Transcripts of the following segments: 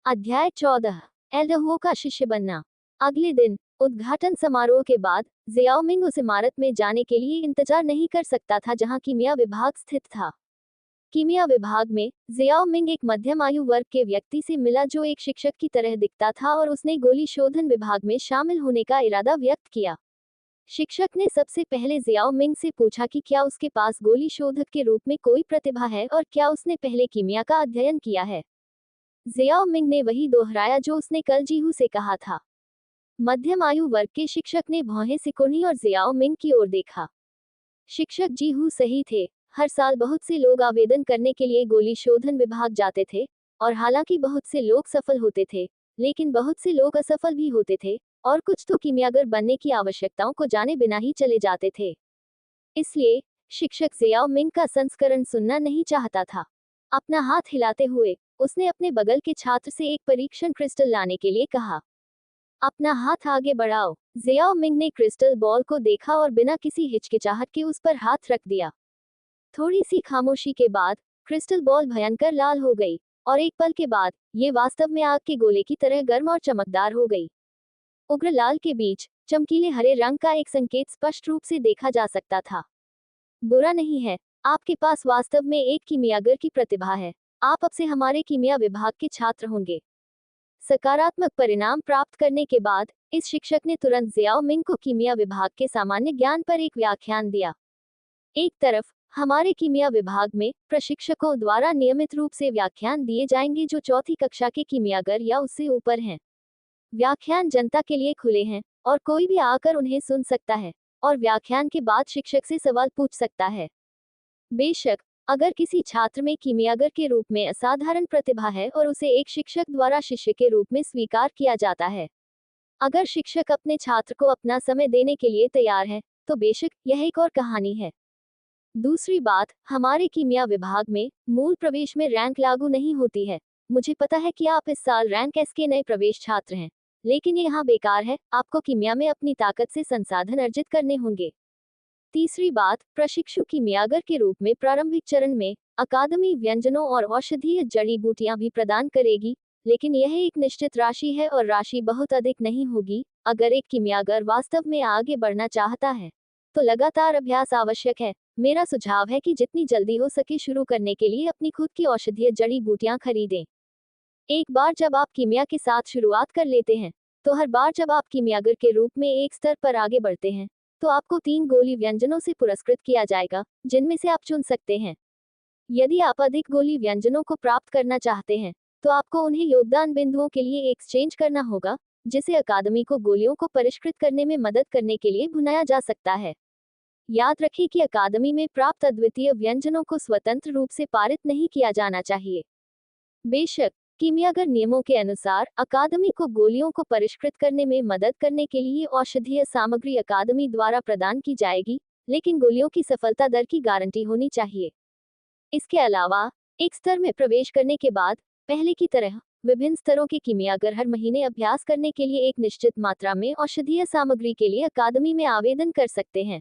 अध्याय 14। एल्डरहो का शिष्य बनना। अगले दिन उद्घाटन समारोह के बाद जियाओमिंग उस इमारत में जाने के लिए इंतजार नहीं कर सकता था जहां कीमिया विभाग स्थित था। कीमिया विभाग में जियाओमिंग एक मध्यम आयु वर्ग के व्यक्ति से मिला जो एक शिक्षक की तरह दिखता था और उसने गोली शोधन विभाग में शामिल होने का इरादा व्यक्त किया। शिक्षक ने सबसे पहले जियाओमिंग से पूछा कि क्या उसके पास गोली शोधक के रूप में कोई प्रतिभा है और क्या उसने पहले कीमिया का अध्ययन किया है। जियाओमिंग ने वही दोहराया जो उसने कल जीहू से कहा था। मध्यम आयु वर्ग के शिक्षक ने भौहें सिकुड़ी और जियाओमिंग की ओर देखा। शिक्षक जीहू सही थे। हर साल बहुत से लोग आवेदन करने के लिए गोली शोधन विभाग जाते थे और हालांकि बहुत से लोग सफल होते थे, लेकिन बहुत से लोग असफल भी होते थे और कुछ तो कीमियागर बनने की आवश्यकताओं को जाने बिना ही चले जाते थे। इसलिए शिक्षक जियाओमिंग का संस्करण सुनना नहीं चाहता था। अपना हाथ हिलाते हुए उसने अपने बगल के छात्र से एक परीक्षण क्रिस्टल लाने के लिए कहा। अपना हाथ आगे बढ़ाओ। जियाओमिंग ने क्रिस्टल बॉल को देखा और बिना किसी हिचकिचाहट के उस पर हाथ रख दिया। थोड़ी सी खामोशी के बाद क्रिस्टल बॉल भयंकर लाल हो गई और एक पल के बाद ये वास्तव में आग के गोले की तरह गर्म और चमकदार हो गई। उग्र लाल के बीच चमकीले हरे रंग का एक संकेत स्पष्ट रूप से देखा जा सकता था। बुरा नहीं है, आपके पास वास्तव में एक कीमियागर की प्रतिभा है। आप अब से हमारे कीमिया विभाग के छात्र होंगे। सकारात्मक परिणाम प्राप्त करने के बाद इस शिक्षक ने तुरंत जियाओमिंग को कीमिया विभाग के सामान्य ज्ञान पर एक व्याख्यान दिया। एक तरफ हमारे कीमिया विभाग में प्रशिक्षकों द्वारा नियमित रूप से व्याख्यान दिए जाएंगे जो चौथी कक्षा के कीमियागर या उससे ऊपर हैं। व्याख्यान जनता के लिए खुले हैं और कोई भी आकर उन्हें सुन सकता है और व्याख्यान के बाद शिक्षक से सवाल पूछ सकता है। बेशक अगर किसी छात्र में कीमियागर के रूप में असाधारण प्रतिभा है और उसे एक शिक्षक द्वारा शिष्य के रूप में स्वीकार किया जाता है, अगर शिक्षक अपने छात्र को अपना समय देने के लिए तैयार है, तो बेशक यह एक और कहानी है। दूसरी बात, हमारे कीमिया विभाग में मूल प्रवेश में रैंक लागू नहीं होती है। मुझे पता है कि आप इस साल रैंक एस के नए प्रवेश छात्र हैं, लेकिन ये यहाँ बेकार है। आपको कीमिया में अपनी ताकत से संसाधन अर्जित करने होंगे। तीसरी बात, प्रशिक्षु कीमियागर के रूप में प्रारंभिक चरण में अकादमी व्यंजनों और औषधीय जड़ी बूटियां भी प्रदान करेगी, लेकिन यह एक निश्चित राशि है और राशि बहुत अधिक नहीं होगी। अगर एक कीमियागर वास्तव में आगे बढ़ना चाहता है तो लगातार अभ्यास आवश्यक है। मेरा सुझाव है कि जितनी जल्दी हो सके शुरू करने के लिए अपनी खुद की औषधीय जड़ी बूटियां खरीदें। एक बार जब आप कीमिया के साथ शुरुआत कर लेते हैं, तो हर बार जब आप कीमियागर के रूप में एक स्तर पर आगे बढ़ते हैं, तो आपको 3 गोली व्यंजनों से पुरस्कृत किया जाएगा, जिनमें से आप चुन सकते हैं। यदि आप अधिक गोली व्यंजनों को प्राप्त करना चाहते हैं, तो आपको उन्हें योगदान बिंदुओं के लिए एक्सचेंज करना होगा, जिसे अकादमी को गोलियों को परिष्कृत करने में मदद करने के लिए भुनाया जा सकता है। याद रखें कि अकादमी में प्राप्त अद्वितीय व्यंजनों को स्वतंत्र रूप से पारित नहीं किया जाना चाहिए। बेशक कीमियागर नियमों के अनुसार अकादमी को गोलियों को परिष्कृत करने में मदद करने के लिए औषधीय सामग्री अकादमी द्वारा प्रदान की जाएगी, लेकिन गोलियों की सफलता दर की गारंटी होनी चाहिए। इसके अलावा एक स्तर में प्रवेश करने के बाद पहले की तरह विभिन्न स्तरों के कीमियागर हर महीने अभ्यास करने के लिए एक निश्चित मात्रा में औषधीय सामग्री के लिए अकादमी में आवेदन कर सकते हैं।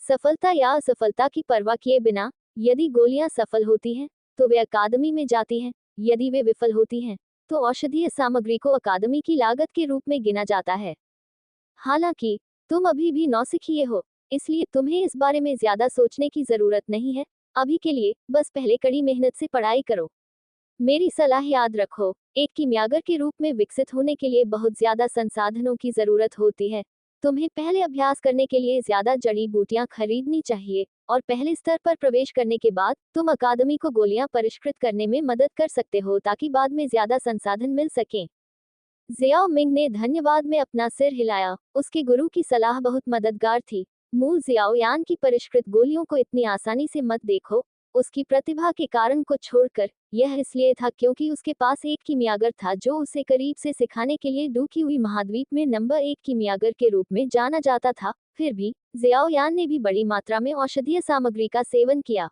सफलता या असफलता की परवाह किए बिना, यदि गोलियां सफल होती हैं तो वे अकादमी में जाती हैं। यदि वे विफल होती हैं तो औषधीय सामग्री को अकादमी की लागत के रूप में गिना जाता है। हालांकि तुम अभी भी नौसिखिए हो, इसलिए तुम्हें इस बारे में ज्यादा सोचने की जरूरत नहीं है। अभी के लिए बस पहले कड़ी मेहनत से पढ़ाई करो। मेरी सलाह याद रखो, एक कीमियागर के रूप में विकसित होने के लिए बहुत ज्यादा संसाधनों की जरूरत होती है। तुम्हें पहले अभ्यास करने के लिए ज्यादा जड़ी बूटियां खरीदनी चाहिए और पहले स्तर पर प्रवेश करने के बाद तुम अकादमी को गोलियां परिष्कृत करने में मदद कर सकते हो ताकि बाद में ज्यादा संसाधन मिल सकें। जियाओमिंग ने धन्यवाद में अपना सिर हिलाया। उसके गुरु की सलाह बहुत मददगार थी। मूल जियाओयान की परिष्कृत गोलियों को इतनी आसानी से मत देखो। उसकी प्रतिभा के कारण को छोड़कर यह इसलिए था क्योंकि उसके पास एक कीमियागर था जो उसे करीब से सिखाने के लिए डूकी हुई महाद्वीप में नंबर 1 कीमियागर के रूप में जाना जाता था। फिर भी जियाओयान ने भी बड़ी मात्रा में औषधीय सामग्री का सेवन किया।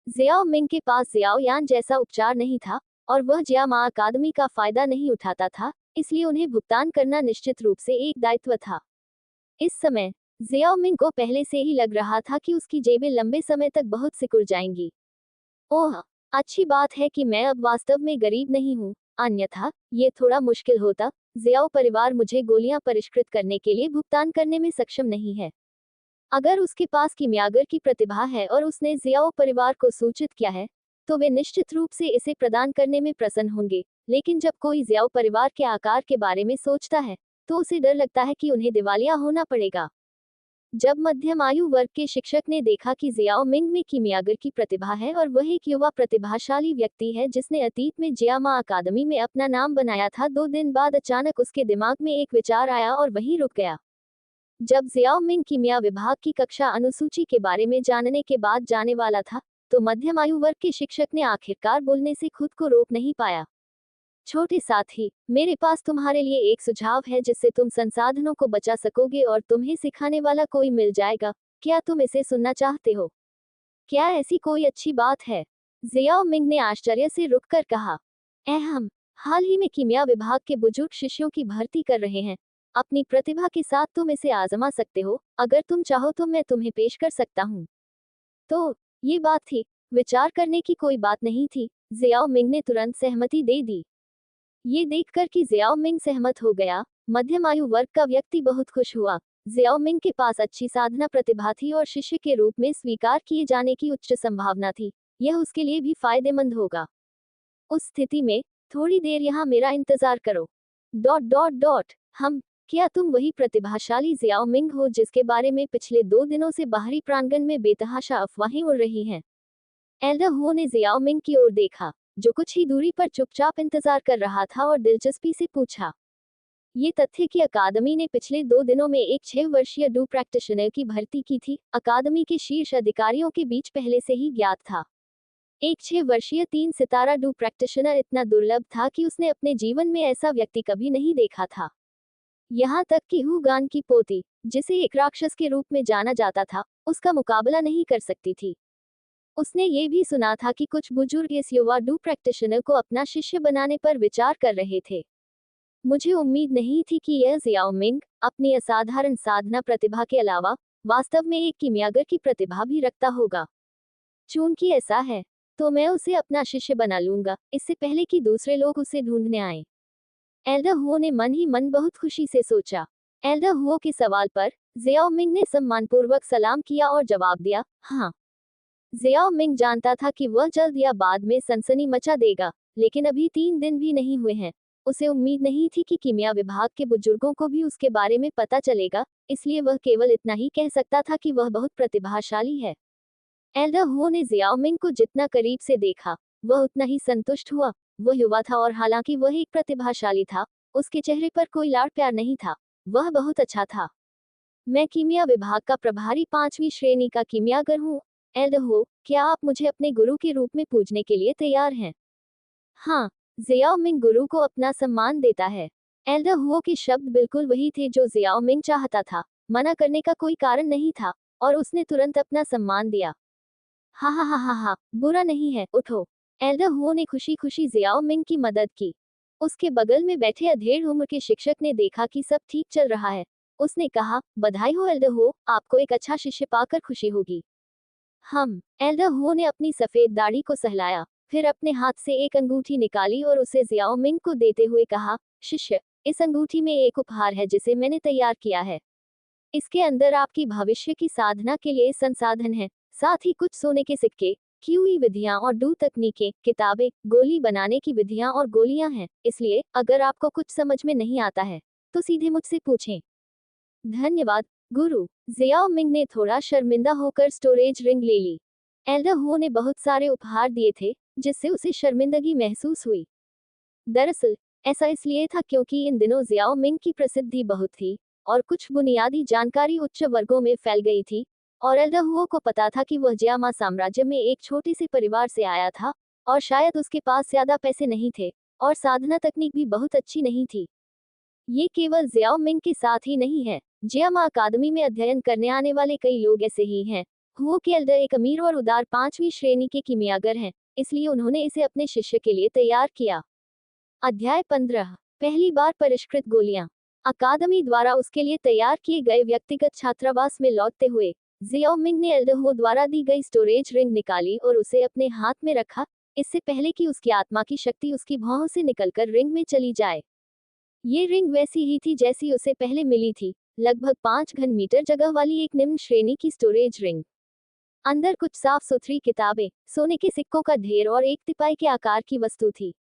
जियाओमिंग के पास जियाओयान जैसा उपचार नहीं था और वह जियामा अकादमी का फायदा नहीं उठाता था, इसलिए उन्हें भुगतान करना निश्चित रूप से एक दायित्व था। इस समय जियाओमिंग को पहले से ही लग रहा था कि उसकी जेबें लंबे समय तक बहुत सिकुड़ जाएंगी। ओह, अच्छी बात है कि मैं अब वास्तव में गरीब नहीं हूँ। अन्यथा ये थोड़ा मुश्किल होता। जियाओ परिवार मुझे गोलियां परिष्कृत करने के लिए भुगतान करने में सक्षम नहीं है। अगर उसके पास किमियागर की प्रतिभा है और उसने जियाओ परिवार को सूचित किया है, तो वे निश्चित रूप से इसे प्रदान करने में प्रसन्न होंगे। लेकिन जब कोई जियाओ परिवार के आकार के बारे में सोचता है, तो उसे डर लगता है कि उन्हें दिवालिया होना पड़ेगा। जब मध्यम आयु वर्ग के शिक्षक ने देखा कि जियाओ मिंग में किमियागर की प्रतिभा है और वह एक युवा प्रतिभाशाली व्यक्ति है जिसने अतीत में जियामा अकादमी में अपना नाम बनाया था, 2 दिन बाद अचानक उसके दिमाग में एक विचार आया और वहीं रुक गया। जब जियाओ मिंग कीमिया विभाग की कक्षा अनुसूची के बारे में जानने के बाद जाने वाला था, तो मध्यम आयु वर्ग के शिक्षक ने आखिरकार बोलने से खुद को रोक नहीं पाया। छोटे साथी, मेरे पास तुम्हारे लिए एक सुझाव है जिससे तुम संसाधनों को बचा सकोगे और तुम्हें सिखाने वाला कोई मिल जाएगा। क्या तुम इसे सुनना चाहते हो? क्या ऐसी कोई अच्छी बात है? जियाओ मिंग ने आश्चर्य से रुककर कहा। हम हाल ही में कीमिया विभाग के बुजुर्ग शिष्यों की भर्ती कर रहे हैं। अपनी प्रतिभा के साथ तुम इसे आजमा सकते हो। अगर तुम चाहो तो मैं तुम्हें पेश कर सकता हूँ। तो ये बात थी, विचार करने की कोई बात नहीं थी। जियाओ मिंग ने तुरंत सहमति दे दी। ये देखकर कि जियाओ मिंग सहमत हो गया, मध्यम आयु वर्ग का व्यक्ति बहुत खुश हुआ। जियाओ मिंग के पास अच्छी साधना प्रतिभा थी और शिष्य के रूप में स्वीकार किए जाने की उच्च संभावना थी। यह उसके लिए भी फायदेमंद होगा। उस स्थिति में थोड़ी देर यहाँ मेरा इंतजार करो। हम क्या तुम वही प्रतिभाशाली जियाओ मिंग हो जिसके बारे में पिछले 2 दिनों से बाहरी प्रांगण में बेतहाशा अफवाहें उड़ रही हैं? एल्डर हो ने जियाओ मिंग की ओर देखा, जो कुछ ही दूरी पर चुपचाप इंतजार कर रहा था, और दिलचस्पी से पूछा। ये तथ्य कि अकादमी ने पिछले 2 दिनों में एक 6 वर्षीय डू प्रैक्टिशनर की भर्ती की थी, अकादमी के शीर्ष अधिकारियों के बीच पहले से ही ज्ञात था। एक 6 वर्षीय 3 सितारा डू प्रैक्टिशनर इतना दुर्लभ था कि उसने अपने जीवन में ऐसा व्यक्ति कभी नहीं देखा था। यहाँ तक कि हु गान की पोती, जिसे एक राक्षस के रूप में जाना जाता था, उसका मुकाबला नहीं कर सकती थी। उसने ये भी सुना था कि कुछ बुजुर्ग इस युवा डू प्रैक्टिशनर को अपना शिष्य बनाने पर विचार कर रहे थे। मुझे उम्मीद नहीं थी कि यह जियाओ मिंग अपनी असाधारण साधना प्रतिभा के अलावा वास्तव में एक कीमियागर की प्रतिभा भी रखता होगा। चूंकि ऐसा है, तो मैं उसे अपना शिष्य बना लूंगा, इससे पहले कि दूसरे लोग उसे ढूंढने आए। एल्डर हुओ ने मन ही मन बहुत खुशी से सोचा। एल्डर हुओ के सवाल पर जियाओ मिंग ने सम्मानपूर्वक सलाम किया और जवाब दिया, हाँ। जियाओ मिंग जानता था कि वह जल्द या बाद में सनसनी मचा देगा, लेकिन अभी 3 दिन भी नहीं हुए हैं। उसे उम्मीद नहीं थी कि कीमिया विभाग के बुजुर्गों को भी उसके बारे में पता चलेगा, इसलिए वह केवल इतना ही कह सकता था कि वह बहुत प्रतिभाशाली है। एल्डर हुओ ने जियाओ मिंग को जितना करीब से देखा, वह उतना ही संतुष्ट हुआ। वह युवा था और हालांकि वह एक प्रतिभाशाली था, उसके चेहरे पर कोई लाड़ प्यार नहीं था। वह बहुत अच्छा था। मैं कीमिया विभाग का प्रभारी 5वीं श्रेणी का कीमियागर हूँ। एल्डर हुओ, क्या आप मुझे अपने गुरु के रूप में पूजने के लिए तैयार हैं? हाँ, जियाओ मिंग गुरु को अपना सम्मान देता है। एल्डर हुओ के शब्द बिल्कुल वही थे जो जियाओ मिंग चाहता था। मना करने का कोई कारण नहीं था, और उसने तुरंत अपना सम्मान दिया। हा हा हा हा हा, बुरा नहीं है, उठो। एल्डर हुओ ने खुशी खुशी जियाओ मिंग की मदद की। उसके बगल में बैठे अधेड़ उम्र के शिक्षक ने देखा कि सब ठीक चल रहा है। उसने कहा, बधाई हो एल्डर हुओ, आपको एक अच्छा शिष्य पाकर खुशी होगी। एल्डर हुओ ने अपनी सफेद दाढ़ी को सहलाया, फिर अपने हाथ से एक अंगूठी निकाली और उसे जियाओ मिंग को देते हुए कहा, शिष्य, इस अंगूठी में एक उपहार है जिसे मैंने तैयार किया है। इसके अंदर आपकी भविष्य की साधना के लिए संसाधन है, साथ ही कुछ सोने के सिक्के, क्यूई विधियां और डू तकनीकें, किताबें, गोली बनाने की विधियां और गोलियां हैं। इसलिए अगर आपको कुछ समझ में नहीं आता है, तो सीधे मुझसे पूछें। धन्यवाद गुरु। जियाओ मिंग ने थोड़ा शर्मिंदा होकर स्टोरेज रिंग ले ली। एल्डर हुओ ने बहुत सारे उपहार दिए थे, जिससे उसे शर्मिंदगी महसूस हुई। दरअसल ऐसा इसलिए था क्योंकि इन दिनों जियाओ मिंग की प्रसिद्धि बहुत थी, और कुछ बुनियादी जानकारी उच्च वर्गों में फैल गई थी, और एल्डर हुओ को पता था कि वह जियामा साम्राज्य में एक छोटे से परिवार से आया था, और शायद उसके पास ज्यादा पैसे नहीं थे, और साधना तकनीक भी बहुत अच्छी नहीं थी। ये केवल जियाओ मिंग के साथ ही नहीं है, जियामा अकादमी में अध्ययन करने आने वाले कई लोग ऐसे ही हैं। हुओ के एल्डर एक अमीर और उदार 5वीं श्रेणी के कीमियागर हैं, इसलिए उन्होंने इसे अपने शिष्य के लिए तैयार किया। अध्याय 15। पहली बार परिष्कृत गोलियां। अकादमी द्वारा उसके लिए तैयार किए गए व्यक्तिगत छात्रावास में लौटते हुए जियाओ मिंग ने एल्डर हुओ द्वारा दी गई स्टोरेज रिंग निकाली और उसे अपने हाथ में रखा। इससे पहले कि उसकी आत्मा की शक्ति उसकी भौहों से निकलकर रिंग में चली जाए। ये रिंग वैसी ही थी जैसी उसे पहले मिली थी, लगभग 5 घन मीटर जगह वाली एक निम्न श्रेणी की स्टोरेज रिंग। अंदर कुछ साफ सुथरी किताबें, सोने के सिक्कों का ढेर और एक तिपाई के आकार की वस्तु थी।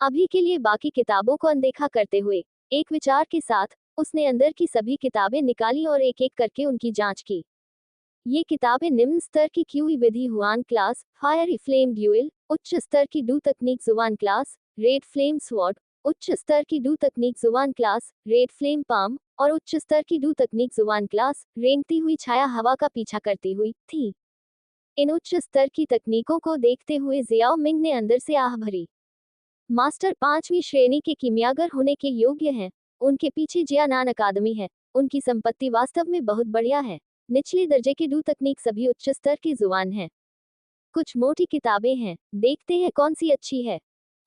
अभी के लिए बाकी किताबों को अनदेखा करते हुए, एक विचार के साथ, उसने अंदर की सभी किताबें निकाली और एक एक करके उनकी जांच की। ये किताबें निम्न स्तर की क्यूई विधि हुआन क्लास, फायर फ्लेम ड्यूएल, उच्च स्तर की डू तकनीक जुबान क्लास, रेड फ्लेम स्वॉर्ड, उच्च स्तर की डू तकनीक जुबान क्लास, रेड फ्लेम पाम, और उच्च स्तर की डू तकनीक जुबान क्लास, रेंगती हुई छाया हवा का पीछा करती हुई थी। इन उच्च स्तर की तकनीकों को देखते हुए जियाओ मिंग ने अंदर से आह भरी। मास्टर 5वीं श्रेणी के कीमियागर होने के योग्य हैं। उनके पीछे जियानान अकादमी है। उनकी संपत्ति वास्तव में बहुत बढ़िया है। निचले दर्जे की डू तकनीक सभी उच्च स्तर की जुबान है। कुछ मोटी किताबें हैं, देखते हैं कौन सी अच्छी है।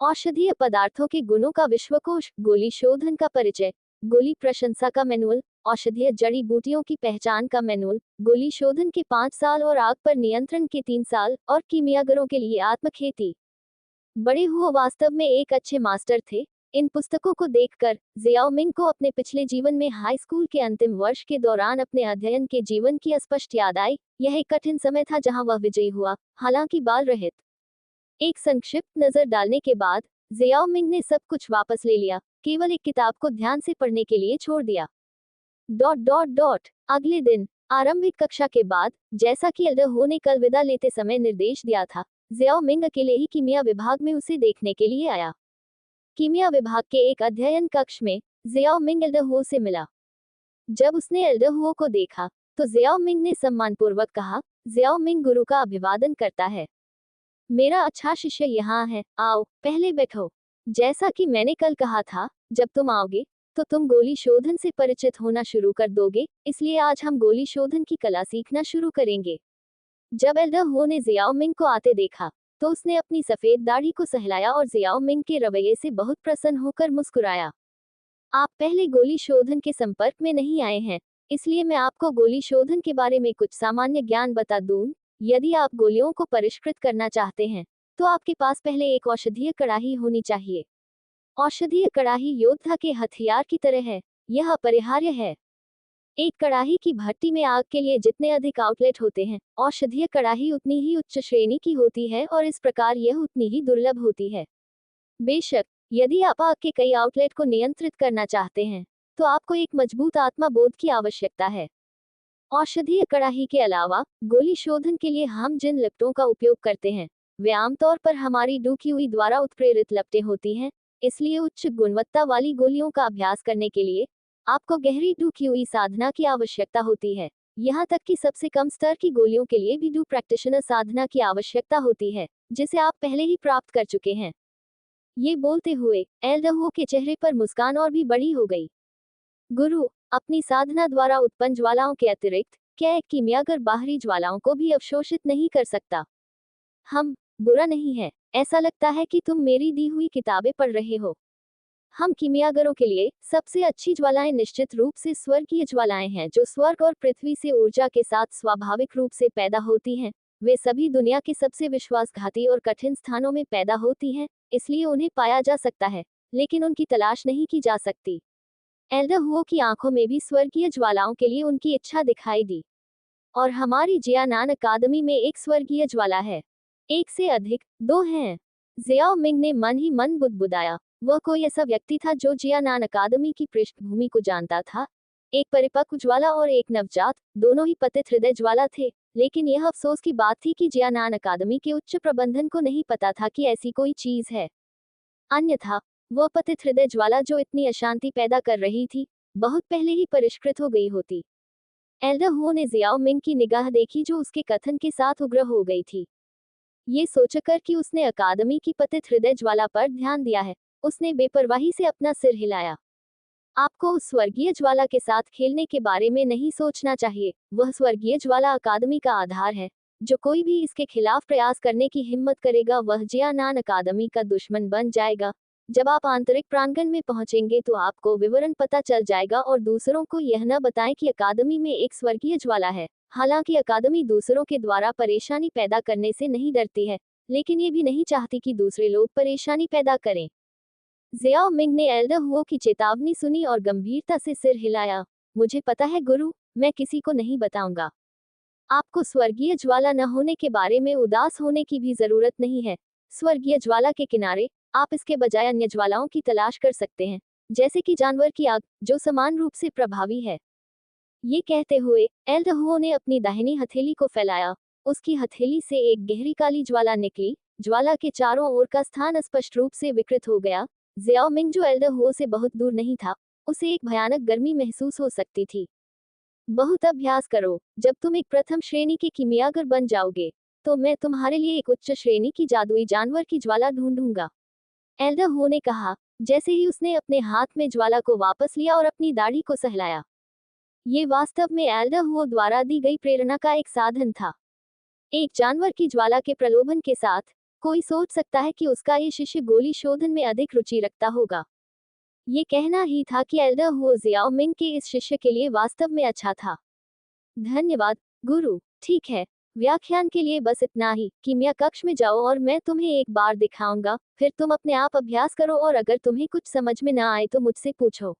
औषधीय पदार्थों के गुणों का विश्वकोश, गोली शोधन का परिचय, गोली प्रशंसा का मैनुअल, औषधीय जड़ी बूटियों की पहचान का मैनुअल, गोली शोधन के 5 साल और आग पर नियंत्रण के 3 साल, और कीमियागरों के लिए आत्मखेती। बड़े हुओ वास्तव में एक अच्छे मास्टर थे। इन पुस्तकों को देखकर जियाओ मिंग को अपने पिछले जीवन में हाई स्कूल के अंतिम वर्ष के दौरान अपने अध्ययन के जीवन की स्पष्ट याद आई। यह एक कठिन समय था जहां वह विजयी हुआ, हालांकि बाल रहित। एक संक्षिप्त नजर डालने के बाद जियाओ मिंग ने सब कुछ वापस ले लिया, केवल एक किताब को ध्यान से पढ़ने के लिए छोड़ दिया। अगले दिन आरंभिक कक्षा के बाद, जैसा कि एल्डर हो ने कल विदा लेते समय निर्देश दिया था, जियाओ मिंग अकेले ही कीमिया विभाग में उसे देखने के लिए आया। कीमिया विभाग के एक अध्ययन कक्ष में जियाओ मिंग एल्डर हो से मिला। जब उसने एल्डर हो को देखा तो जियाओ मिंग ने सम्मानपूर्वक कहा, जियाओ मिंग गुरु का अभिवादन करता है। मेरा अच्छा शिष्य यहाँ है, आओ पहले बैठो। जैसा कि मैंने कल कहा था, जब तुम आओगे तो तुम गोली शोधन से परिचित होना शुरू कर दोगे, इसलिए आज हम गोली शोधन की कला सीखना शुरू करेंगे। जब एल्डर हो ने जियाओ मिंग को आते देखा तो उसने अपनी सफेद दाढ़ी को सहलाया और जियाओ मिंग के रवैये से बहुत प्रसन्न होकर मुस्कुराया। आप पहले गोली शोधन के संपर्क में नहीं आए हैं, इसलिए मैं आपको गोली शोधन के बारे में कुछ सामान्य ज्ञान बता दूं। यदि आप गोलियों को परिष्कृत करना चाहते हैं तो आपके पास पहले एक औषधीय कड़ाही होनी चाहिए। औषधीय कड़ाही योद्धा के हथियार की तरह है, यह अपरिहार्य है। एक कड़ाही की भट्टी में आग के लिए जितने अधिक आउटलेट होते हैं, औषधीय कड़ाही उतनी ही उच्च श्रेणी की होती है और इस प्रकार यह उतनी ही दुर्लभ होती है। बेशक, यदि आप आग के कई आउटलेट को नियंत्रित करना चाहते हैं तो आपको एक मजबूत आत्मा बोध की आवश्यकता है। औषधीय कड़ाही के अलावा गोली शोधन के लिए हम जिन लपटों का उपयोग करते हैं वे आमतौर पर हमारी डूक्यूई द्वारा उत्प्रेरित लपटें होती हैं। इसलिए उच्च गुणवत्ता वाली गोलियों का अभ्यास करने के लिए आपको गहरी डूक्यूई साधना की आवश्यकता होती है। यहाँ तक कि सबसे कम स्तर की गोलियों के लिए भी डू प्रैक्टिशनर साधना की आवश्यकता होती है, जिसे आप पहले ही प्राप्त कर चुके हैं। ये बोलते हुए एल्डर हो के चेहरे पर मुस्कान और भी बड़ी हो गई। गुरु, अपनी साधना द्वारा उत्पन्न ज्वालाओं के अतिरिक्त क्या एक कीमियागर बाहरी ज्वालाओं को भी अवशोषित नहीं कर सकता? हम बुरा नहीं है, ऐसा लगता है कि तुम मेरी दी हुई किताबें पढ़ रहे हो। हम कीमियागरों के लिए सबसे अच्छी ज्वालाएं निश्चित रूप से स्वर्गीय ज्वालाएं हैं जो स्वर्ग और पृथ्वी से ऊर्जा के साथ स्वाभाविक रूप से पैदा होती हैं। वे सभी दुनिया के सबसे विश्वासघाती और कठिन स्थानों में पैदा होती हैं, इसलिए उन्हें पाया जा सकता है, लेकिन उनकी तलाश नहीं की जा सकती। एल्डर हुओ की आंखों में भी स्वर्गीय ज्वालाओं के लिए उनकी इच्छा दिखाई दी। और हमारी जियानान अकादमी में एक स्वर्गीय ज्वाला है। एक से अधिक, 2 हैं। जियाओ मिंग ने मन ही मन बुदबुदाया। वह कोई ऐसा व्यक्ति था जो जियानान अकादमी की पृष्ठभूमि को जानता था। एक परिपक्व ज्वाला और एक नवजात, दोनों ही पतित हृदय ज्वाला थे, लेकिन यह अफसोस की बात थी कि जियानान अकादमी के उच्च प्रबंधन को नहीं पता था कि ऐसी कोई चीज है। अन्यथा वह पतित हृदय ज्वाला जो इतनी अशांति पैदा कर रही थी, बहुत पहले ही परिष्कृत हो गई होती। एल्डर हुओ ने जियाओ मिंग की निगाह देखी जो उसके कथन के साथ उग्र हो गई थी। ये सोचकर कि उसने अकादमी की पतित हृदय ज्वाला पर ध्यान दिया है, उसने बेपरवाही से अपना सिर हिलाया। आपको उस स्वर्गीय ज्वाला के साथ खेलने के बारे में नहीं सोचना चाहिए। वह स्वर्गीय ज्वाला अकादमी का आधार है। जो कोई भी इसके खिलाफ प्रयास करने की हिम्मत करेगा वह जियानान अकादमी का दुश्मन बन जाएगा। जब आप आंतरिक प्रांगण में पहुंचेंगे तो आपको विवरण पता चल जाएगा और दूसरों को यह न बताएं कि अकादमी में एक स्वर्गीय ज्वाला है। हालांकि अकादमी दूसरों के द्वारा परेशानी पैदा करने से नहीं डरती है, लेकिन ये भी नहीं चाहती कि दूसरे लोग परेशानी पैदा करें। जियाओ मिंग ने एल्डर हुओ की चेतावनी सुनी और गंभीरता से सिर हिलाया। मुझे पता है गुरु, मैं किसी को नहीं बताऊंगा। आपको स्वर्गीय ज्वाला न होने के बारे में उदास होने की भी जरूरत नहीं है। स्वर्गीय ज्वाला के किनारे आप इसके बजाय अन्य ज्वालाओं की तलाश कर सकते हैं, जैसे कि जानवर की आग, जो समान रूप से प्रभावी है। ये कहते हुए एल्डहुओ ने अपनी दाहिनी हथेली को फैलाया। उसकी हथेली से एक गहरी काली ज्वाला निकली। ज्वाला के चारों ओर का स्थान स्पष्ट रूप से विकृत हो गया। जियाओ मिंग, जो एल्डहुओ से बहुत दूर नहीं था, उसे एक भयानक गर्मी महसूस हो सकती थी। बहुत अभ्यास करो। जब तुम एक प्रथम श्रेणी के कीमियागर बन जाओगे, तो मैं तुम्हारे लिए एक उच्च श्रेणी की जादुई जानवर की ज्वाला ढूंढूंगा, एल्डहुओ ने कहा, जैसे ही उसने अपने हाथ में ज्वाला को वापस लिया और अपनी दाढ़ी को सहलाया। ये वास्तव में एल्डहुओ द्वारा दी गई प्रेरणा का एक साधन था। एक जानवर की ज्वाला के प्रलोभन के साथ, कोई सोच सकता है कि उसका ये शिष्य गोली शोधन में अधिक रुचि रखता होगा। ये कहना ही था कि एल्डहुओ जियाओ मिंग के इस शिष्य के लिए वास्तव में अच्छा था। धन्यवाद गुरु। ठीक है, व्याख्यान के लिए बस इतना ही। कीमिया कक्ष में जाओ और मैं तुम्हें एक बार दिखाऊंगा, फिर तुम अपने आप अभ्यास करो और अगर तुम्हें कुछ समझ में ना आए तो मुझसे पूछो।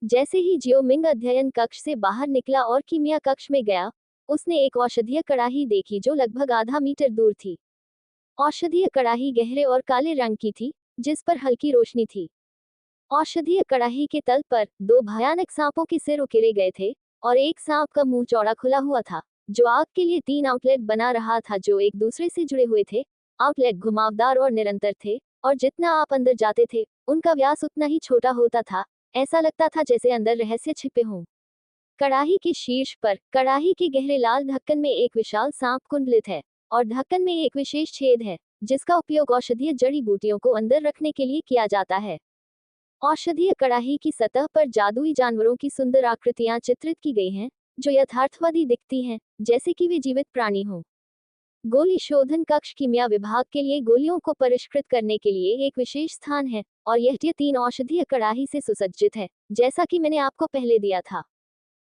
जैसे ही जियो मिंग अध्ययन कक्ष से बाहर निकला और कीमिया कक्ष में गया, उसने एक औषधीय कड़ाही देखी जो लगभग आधा मीटर दूर थी। औषधीय कड़ाही गहरे और काले रंग की थी, जिस पर हल्की रोशनी थी। औषधीय कड़ाही के तल पर दो भयानक सांपों के सिर उकेरे गए थे, और एक सांप का मुंह चौड़ा खुला हुआ था, जो आग के लिए 3 आउटलेट बना रहा था जो एक दूसरे से जुड़े हुए थे। आउटलेट घुमावदार और निरंतर थे, और जितना आप अंदर जाते थे, उनका व्यास उतना ही छोटा होता था। ऐसा लगता था जैसे अंदर रहस्य छिपे हों। कड़ाही के शीर्ष पर, कड़ाही के गहरे लाल ढक्कन में एक विशाल सांप कुंडलित है, और ढक्कन में एक विशेष छेद है, जिसका उपयोग औषधीय जड़ी बूटियों को अंदर रखने के लिए किया जाता है। औषधीय कड़ाही की सतह पर जादुई जानवरों की सुंदर आकृतियां चित्रित की गई हैं, जो यथार्थवादी दिखती हैं, जैसे कि वे जीवित प्राणी हों। गोली शोधन कक्ष कीमिया विभाग के लिए गोलियों को परिष्कृत करने के लिए एक विशेष स्थान है, और यह 3 औषधीय कड़ाही से सुसज्जित है, जैसा कि मैंने आपको पहले दिया था।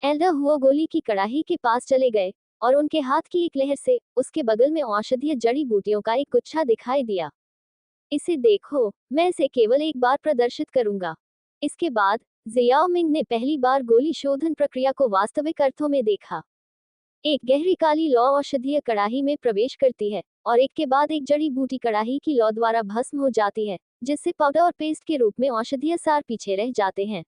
एल्डर हुओ गोली की कड़ाही के पास चले गए, और उनके हाथ की एक लहर से उसके बगल में औषधीय जड़ी बूटियों का एक गुच्छा दिखाई दिया। इसे देखो, मैं इसे केवल एक बार प्रदर्शित करूंगा। इसके बाद जियाओ मिंग ने पहली बार गोली शोधन प्रक्रिया को वास्तविक अर्थों में देखा। एक गहरी काली लौ औषधीय कड़ाही में प्रवेश करती है, और एक के बाद एक जड़ी बूटी कड़ाही की लौ द्वारा भस्म हो जाती है, जिससे पाउडर और पेस्ट के रूप में औषधीय सार पीछे रह जाते हैं।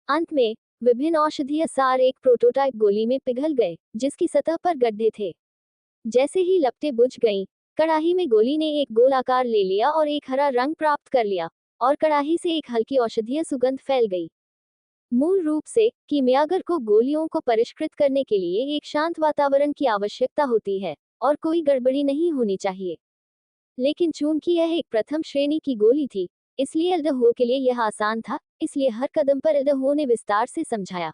अंत में विभिन्न औषधीय सार एक प्रोटोटाइप गोली में पिघल गए, जिसकी सतह पर गड्ढे थे। जैसे ही लपटें बुझ गईं, कड़ाही में गोली ने एक गोल आकार ले लिया और एक हरा रंग प्राप्त कर लिया, और कड़ाही से एक हल्की औषधीय सुगंध फैल गई। मूल रूप से, कीमियागर को गोलियों को परिष्कृत करने के लिए एक शांत वातावरण की आवश्यकता होती है, और कोई गड़बड़ी नहीं होनी चाहिए। लेकिन चूंकि यह एक प्रथम श्रेणी की गोली थी, इसलिए एल्डहुओ के लिए यह आसान था, इसलिए हर कदम पर एल्डहुओ ने विस्तार से समझाया।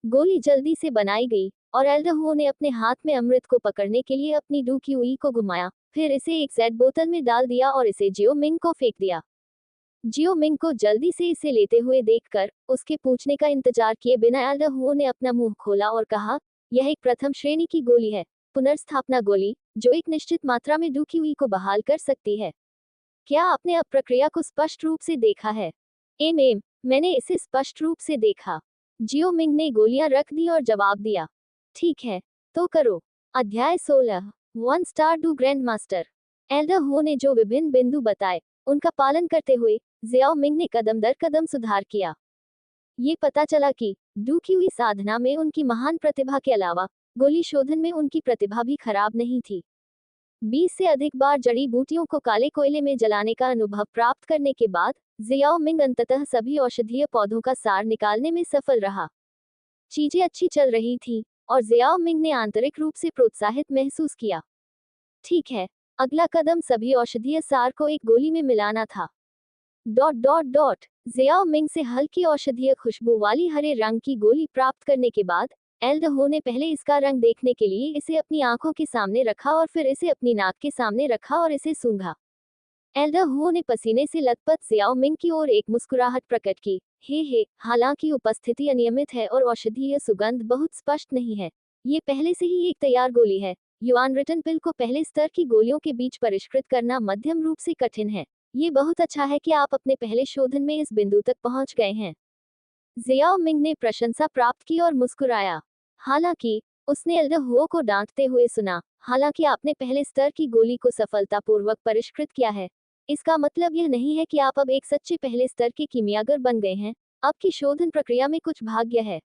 गोली जल्दी से बनाई गई, और एल्डहुओ ने अपने हाथ में अमृत को पकड़ने के लिए अपनी डूक्यूई को घुमाया, फिर इसे एक जेड बोतल में डाल दिया और इसे जियो मिंग को फेंक दिया। जियो मिंग को जल्दी से इसे लेते हुए देखकर उसके पूछने का इंतजार किए बिना एल्डहुओ ने अपना मुंह खोला और कहा, यह एक प्रथम श्रेणी की गोली है, पुनर्स्थापना गोली, जो एक निश्चित मात्रा में डूक्यूई को बहाल कर सकती है। क्या आपने अब प्रक्रिया को स्पष्ट रूप से देखा है? एम, मैंने इसे स्पष्ट रूप से देखा। जियो मिंग ने गोलियां रख दी और जवाब दिया, ठीक है, तो करो। अध्याय 16। 1 स्टार डू ग्रैंड मास्टर। एल्डहुओ ने जो विभिन्न बिंदु बताए, उनका पालन करते हुए जियाओ मिंग ने कदम दर कदम सुधार किया। ये पता चला कि डूक्यूई साधना में उनकी महान प्रतिभा के अलावा गोली शोधन में उनकी प्रतिभा भी खराब नहीं थी। 20 से अधिक बार जड़ी बूटियों को काले कोयले में जलाने का अनुभव प्राप्त करने के बाद जियाओ मिंग अंततः सभी औषधीय पौधों का सार निकालने में सफल रहा। चीजें अच्छी चल रही थीं, और जियाओ मिंग ने आंतरिक रूप से प्रोत्साहित महसूस किया। ठीक है, अगला कदम सभी औषधीय सार को एक गोली में मिलाना था। जियाओ मिंग से हल्की औषधीय खुशबू वाली हरे रंग की गोली प्राप्त करने के बाद एल्डहुओ ने पहले इसका रंग देखने के लिए इसे अपनी आंखों के सामने रखा और फिर इसे अपनी नाक के सामने रखा और इसे सूंघा। एल्डहुओ ने पसीने से लथपथ जियाओ मिंग की ओर एक मुस्कुराहट प्रकट की। हे, हालांकि उपस्थिति अनियमित है और औषधीय सुगंध बहुत स्पष्ट नहीं है, ये पहले से ही एक तैयार गोली है, युआन रिटन पिल को पहले स्तर की गोलियों के बीच परिष्कृत करना मध्यम रूप से कठिन है। ये बहुत अच्छा है कि आप अपने पहले शोधन में इस बिंदु तक पहुंच गए हैं। जियाओ मिंग ने प्रशंसा प्राप्त की और मुस्कुराया। हालांकि उसने एल्डहुओ को डांटते हुए सुना, हालांकि आपने पहले स्तर की गोली को सफलतापूर्वक परिष्कृत किया है, इसका मतलब यह नहीं है कि आप अब एक सच्चे पहले स्तर के कीमियागर बन गए हैं। आपकी शोधन प्रक्रिया में कुछ भाग्य है,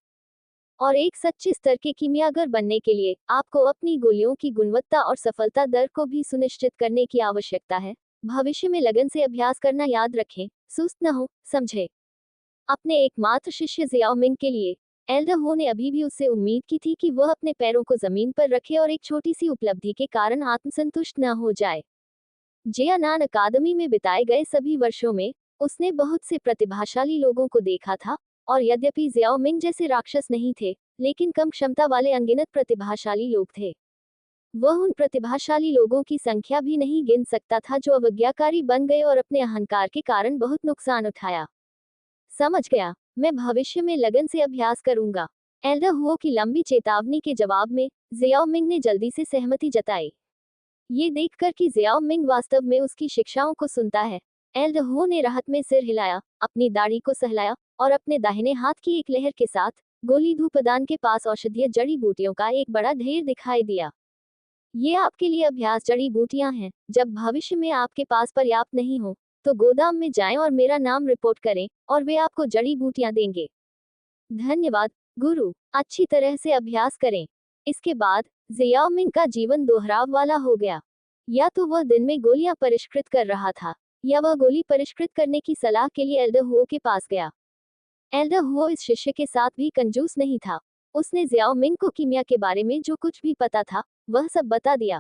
और एक सच्चे स्तर के कीमियागर बनने के लिए आपको अपनी गोलियों की गुणवत्ता और सफलता दर को भी सुनिश्चित करने की आवश्यकता है। भविष्य में लगन से अभ्यास करना याद रखें, सुस्त न हो, समझे। अपने एकमात्र शिष्य जियाओ मिंग के लिए एल्डर ने अभी भी उससे उम्मीद की थी कि वह अपने पैरों को जमीन पर रखे और एक छोटी सी उपलब्धि के कारण आत्मसंतुष्ट न हो जाए। जियानान अकादमी में बिताए गए सभी वर्षों में उसने बहुत से प्रतिभाशाली लोगों को देखा था, और यद्यपि जियाओ मिंग जैसे राक्षस नहीं थे, लेकिन कम क्षमता वाले अनगिनत प्रतिभाशाली लोग थे। वह उन प्रतिभाशाली लोगों की संख्या भी नहीं गिन सकता था जो अवज्ञाकारी बन गए और अपने अहंकार के कारण बहुत नुकसान उठाया। समझ गया, मैं भविष्य में लगन से अभ्यास करूंगा। एल्डर हुओ की लंबी चेतावनी के जवाब में जियाओ मिंग ने जल्दी से सहमति जताई। ये देखकर कि जियाओ मिंग वास्तव में उसकी शिक्षाओं को सुनता है, एल्डर हुओ ने राहत में सिर हिलाया, अपनी दाढ़ी को सहलाया और अपने दाहिने हाथ की एक लहर के साथ गोली धूपदान के पास औषधीय जड़ी बूटियों का एक बड़ा ढेर दिखाई दिया। ये आपके लिए अभ्यास जड़ी बूटियां हैं। जब भविष्य में आपके पास पर्याप्त नहीं हो तो गोदाम में जाएं और मेरा नाम रिपोर्ट करें, और वे आपको जड़ी बूटियां देंगे। धन्यवाद गुरु, अच्छी तरह से अभ्यास करें। इसके बाद जियाओ मिंग का जीवन दोहराव वाला हो गया। या तो वह दिन में गोलियां परिष्कृत कर रहा था, या वह गोली परिष्कृत करने की सलाह के लिए एल्डर हुओ के पास गया। एल्डर हुओ इस शिष्य के साथ भी कंजूस नहीं था। उसने जियाओ मिंग को कीमिया के बारे में जो कुछ भी पता था वह सब बता दिया।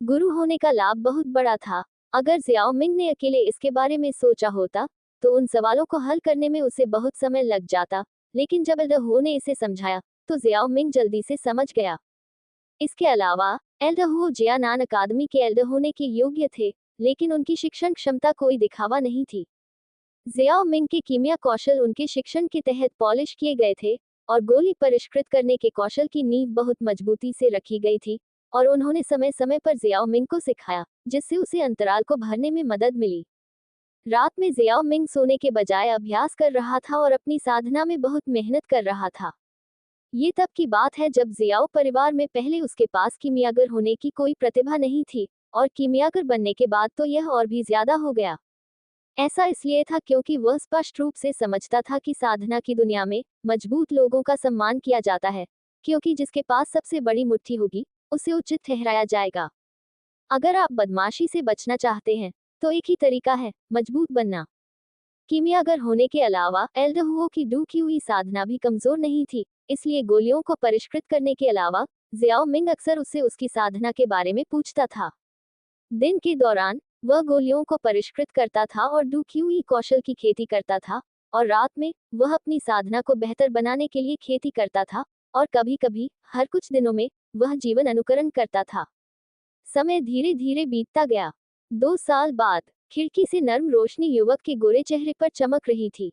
गुरु होने का लाभ बहुत बड़ा था। अगर जियाओ मिंग ने अकेले इसके बारे में सोचा होता तो उन सवालों को हल करने में उसे बहुत समय लग जाता, लेकिन जब एल्डर हुओ ने इसे समझाया तो जियाओ मिंग जल्दी से समझ गया। इसके अलावा एल्डर हुओ जियानान अकादमी के एल्डर होने के योग्य थे, लेकिन उनकी शिक्षण क्षमता कोई दिखावा नहीं थी। जियाओ मिंग के कीमिया कौशल उनके शिक्षण के तहत पॉलिश किए गए थे, और गोली परिष्कृत करने के कौशल की नींव बहुत मजबूती से रखी गई थी, और उन्होंने समय समय पर जियाओ मिंग को सिखाया, जिससे उसे अंतराल को भरने में मदद मिली। रात में जियाओ मिंग सोने के बजाय अभ्यास कर रहा था और अपनी साधना में बहुत मेहनत कर रहा था। ये तब की बात है जब जियाओ परिवार में पहले उसके पास कीमियागर होने की कोई प्रतिभा नहीं थी, और कीमियागर बनने के बाद तो यह और भी ज्यादा हो गया। ऐसा इसलिए था क्योंकि वह स्पष्ट रूप से समझता था कि साधना की दुनिया में मजबूत लोगों का सम्मान किया जाता है, क्योंकि जिसके पास सबसे बड़ी मुट्ठी होगी उसे उचित ठहराया जाएगा। अगर आप बदमाशी से बचना चाहते हैं तो एक ही तरीका है, मजबूत बनना। कीमियागर होने के अलावा एल्डर हुओ की डू की हुई साधना भी कमजोर नहीं थी, इसलिए गोलियों को परिष्कृत करने के अलावा जियाओ मिंग अक्सर उससे उसकी साधना के बारे में पूछता था। दिन के दौरान वह गोलियों को परिष्कृत करता था और डू की हुई कौशल की खेती करता था, और रात में वह अपनी साधना को बेहतर बनाने के लिए खेती करता था, और कभी कभी हर कुछ दिनों में वह जीवन अनुकरण करता था। समय धीरे धीरे बीतता गया। 2 साल बाद खिड़की से नर्म रोशनी युवक के गोरे चेहरे पर चमक रही थी।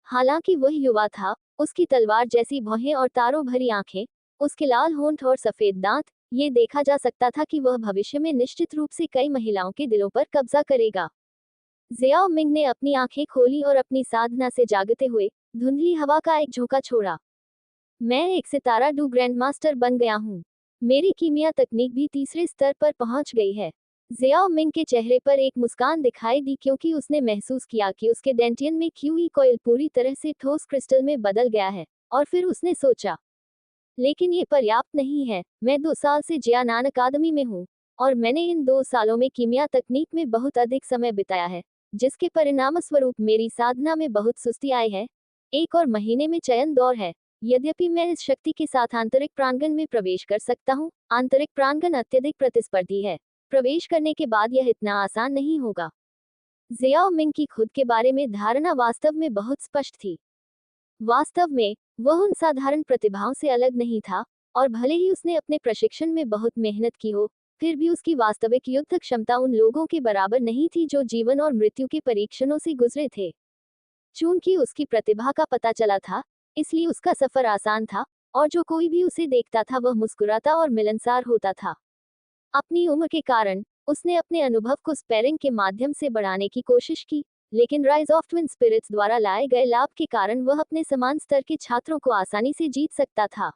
हालांकि वह युवा था, उसकी तलवार जैसी भौहें और तारों भरी आंखें, उसके लाल होंठ और सफेद दांत, ये देखा जा सकता था कि वह भविष्य में निश्चित रूप से कई महिलाओं के दिलों पर कब्जा करेगा। जियाओ मिंग ने अपनी आंखें खोली और अपनी साधना से जागते हुए धुंधली हवा का एक झोंका छोड़ा। मैं एक सितारा डू ग्रैंड मास्टर बन गया हूँ। मेरी कीमिया तकनीक भी तीसरे स्तर पर पहुंच गई है। जियाओ मिंग के चेहरे पर एक मुस्कान दिखाई दी, क्योंकि उसने महसूस किया कि उसके डेंटियन में क्यूई कॉइल पूरी तरह से ठोस क्रिस्टल में बदल गया है। और फिर उसने सोचा, लेकिन ये पर्याप्त नहीं है। मैं 2 साल से जियानान अकादमी में हूँ, और मैंने इन 2 सालों में कीमिया तकनीक में बहुत अधिक समय बिताया है, जिसके परिणामस्वरूप मेरी साधना में बहुत सुस्ती आई है। 1 और महीने में चयन दौर है। यद्यपि मैं इस शक्ति के साथ आंतरिक प्रांगण में प्रवेश कर सकता हूँ, आंतरिक प्रांगण अत्यधिक प्रतिस्पर्धी है। प्रवेश करने के बाद यह इतना आसान नहीं होगा। जियाओ मिंग की खुद के बारे में धारणा वास्तव में बहुत स्पष्ट थी। वास्तव में वह उन साधारण प्रतिभाओं से अलग नहीं था, और भले ही उसने अपने प्रशिक्षण में बहुत मेहनत की हो, फिर भी उसकी वास्तविक युद्ध क्षमता उन लोगों के बराबर नहीं थी जो जीवन और मृत्यु के परीक्षणों से गुजरे थे। चूंकि उसकी प्रतिभा का पता चला था, इसलिए उसका सफर आसान था, और जो कोई भी उसे देखता था वह मुस्कुराता और मिलनसार होता था। अपनी उम्र के कारण उसने अपने अनुभव को स्पैरिंग के माध्यम से बढ़ाने की कोशिश की, लेकिन राइज ऑफ ट्विन स्पिरिट्स द्वारा लाए गए लाभ के कारण वह अपने समान स्तर के छात्रों को आसानी से जीत सकता था।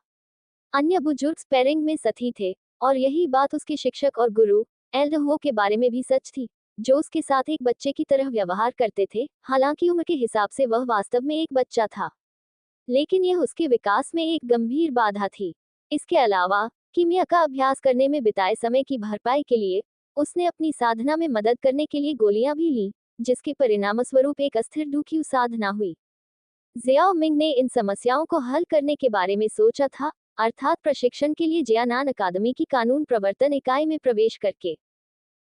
अन्य बुजुर्ग स्पैरिंग में साथी थे, और यही बात उसके शिक्षक और गुरु एल्डर के बारे में भी सच थी, जो उसके साथ एक बच्चे की तरह व्यवहार करते थे। हालांकि उम्र के हिसाब से वह वास्तव में एक बच्चा था, लेकिन यह उसके विकास में एक गंभीर बाधा थी। इसके अलावा कीमिया का अभ्यास करने में बिताए समय की भरपाई के लिए उसने अपनी साधना में मदद करने के लिए गोलियां भी लीं, जिसके परिणामस्वरूप एक अस्थिर दुखी साधना हुई। जियाओ मिंग ने इन समस्याओं को हल करने के बारे में सोचा था, अर्थात प्रशिक्षण के लिए जियानान अकादमी की कानून प्रवर्तन इकाई में प्रवेश करके।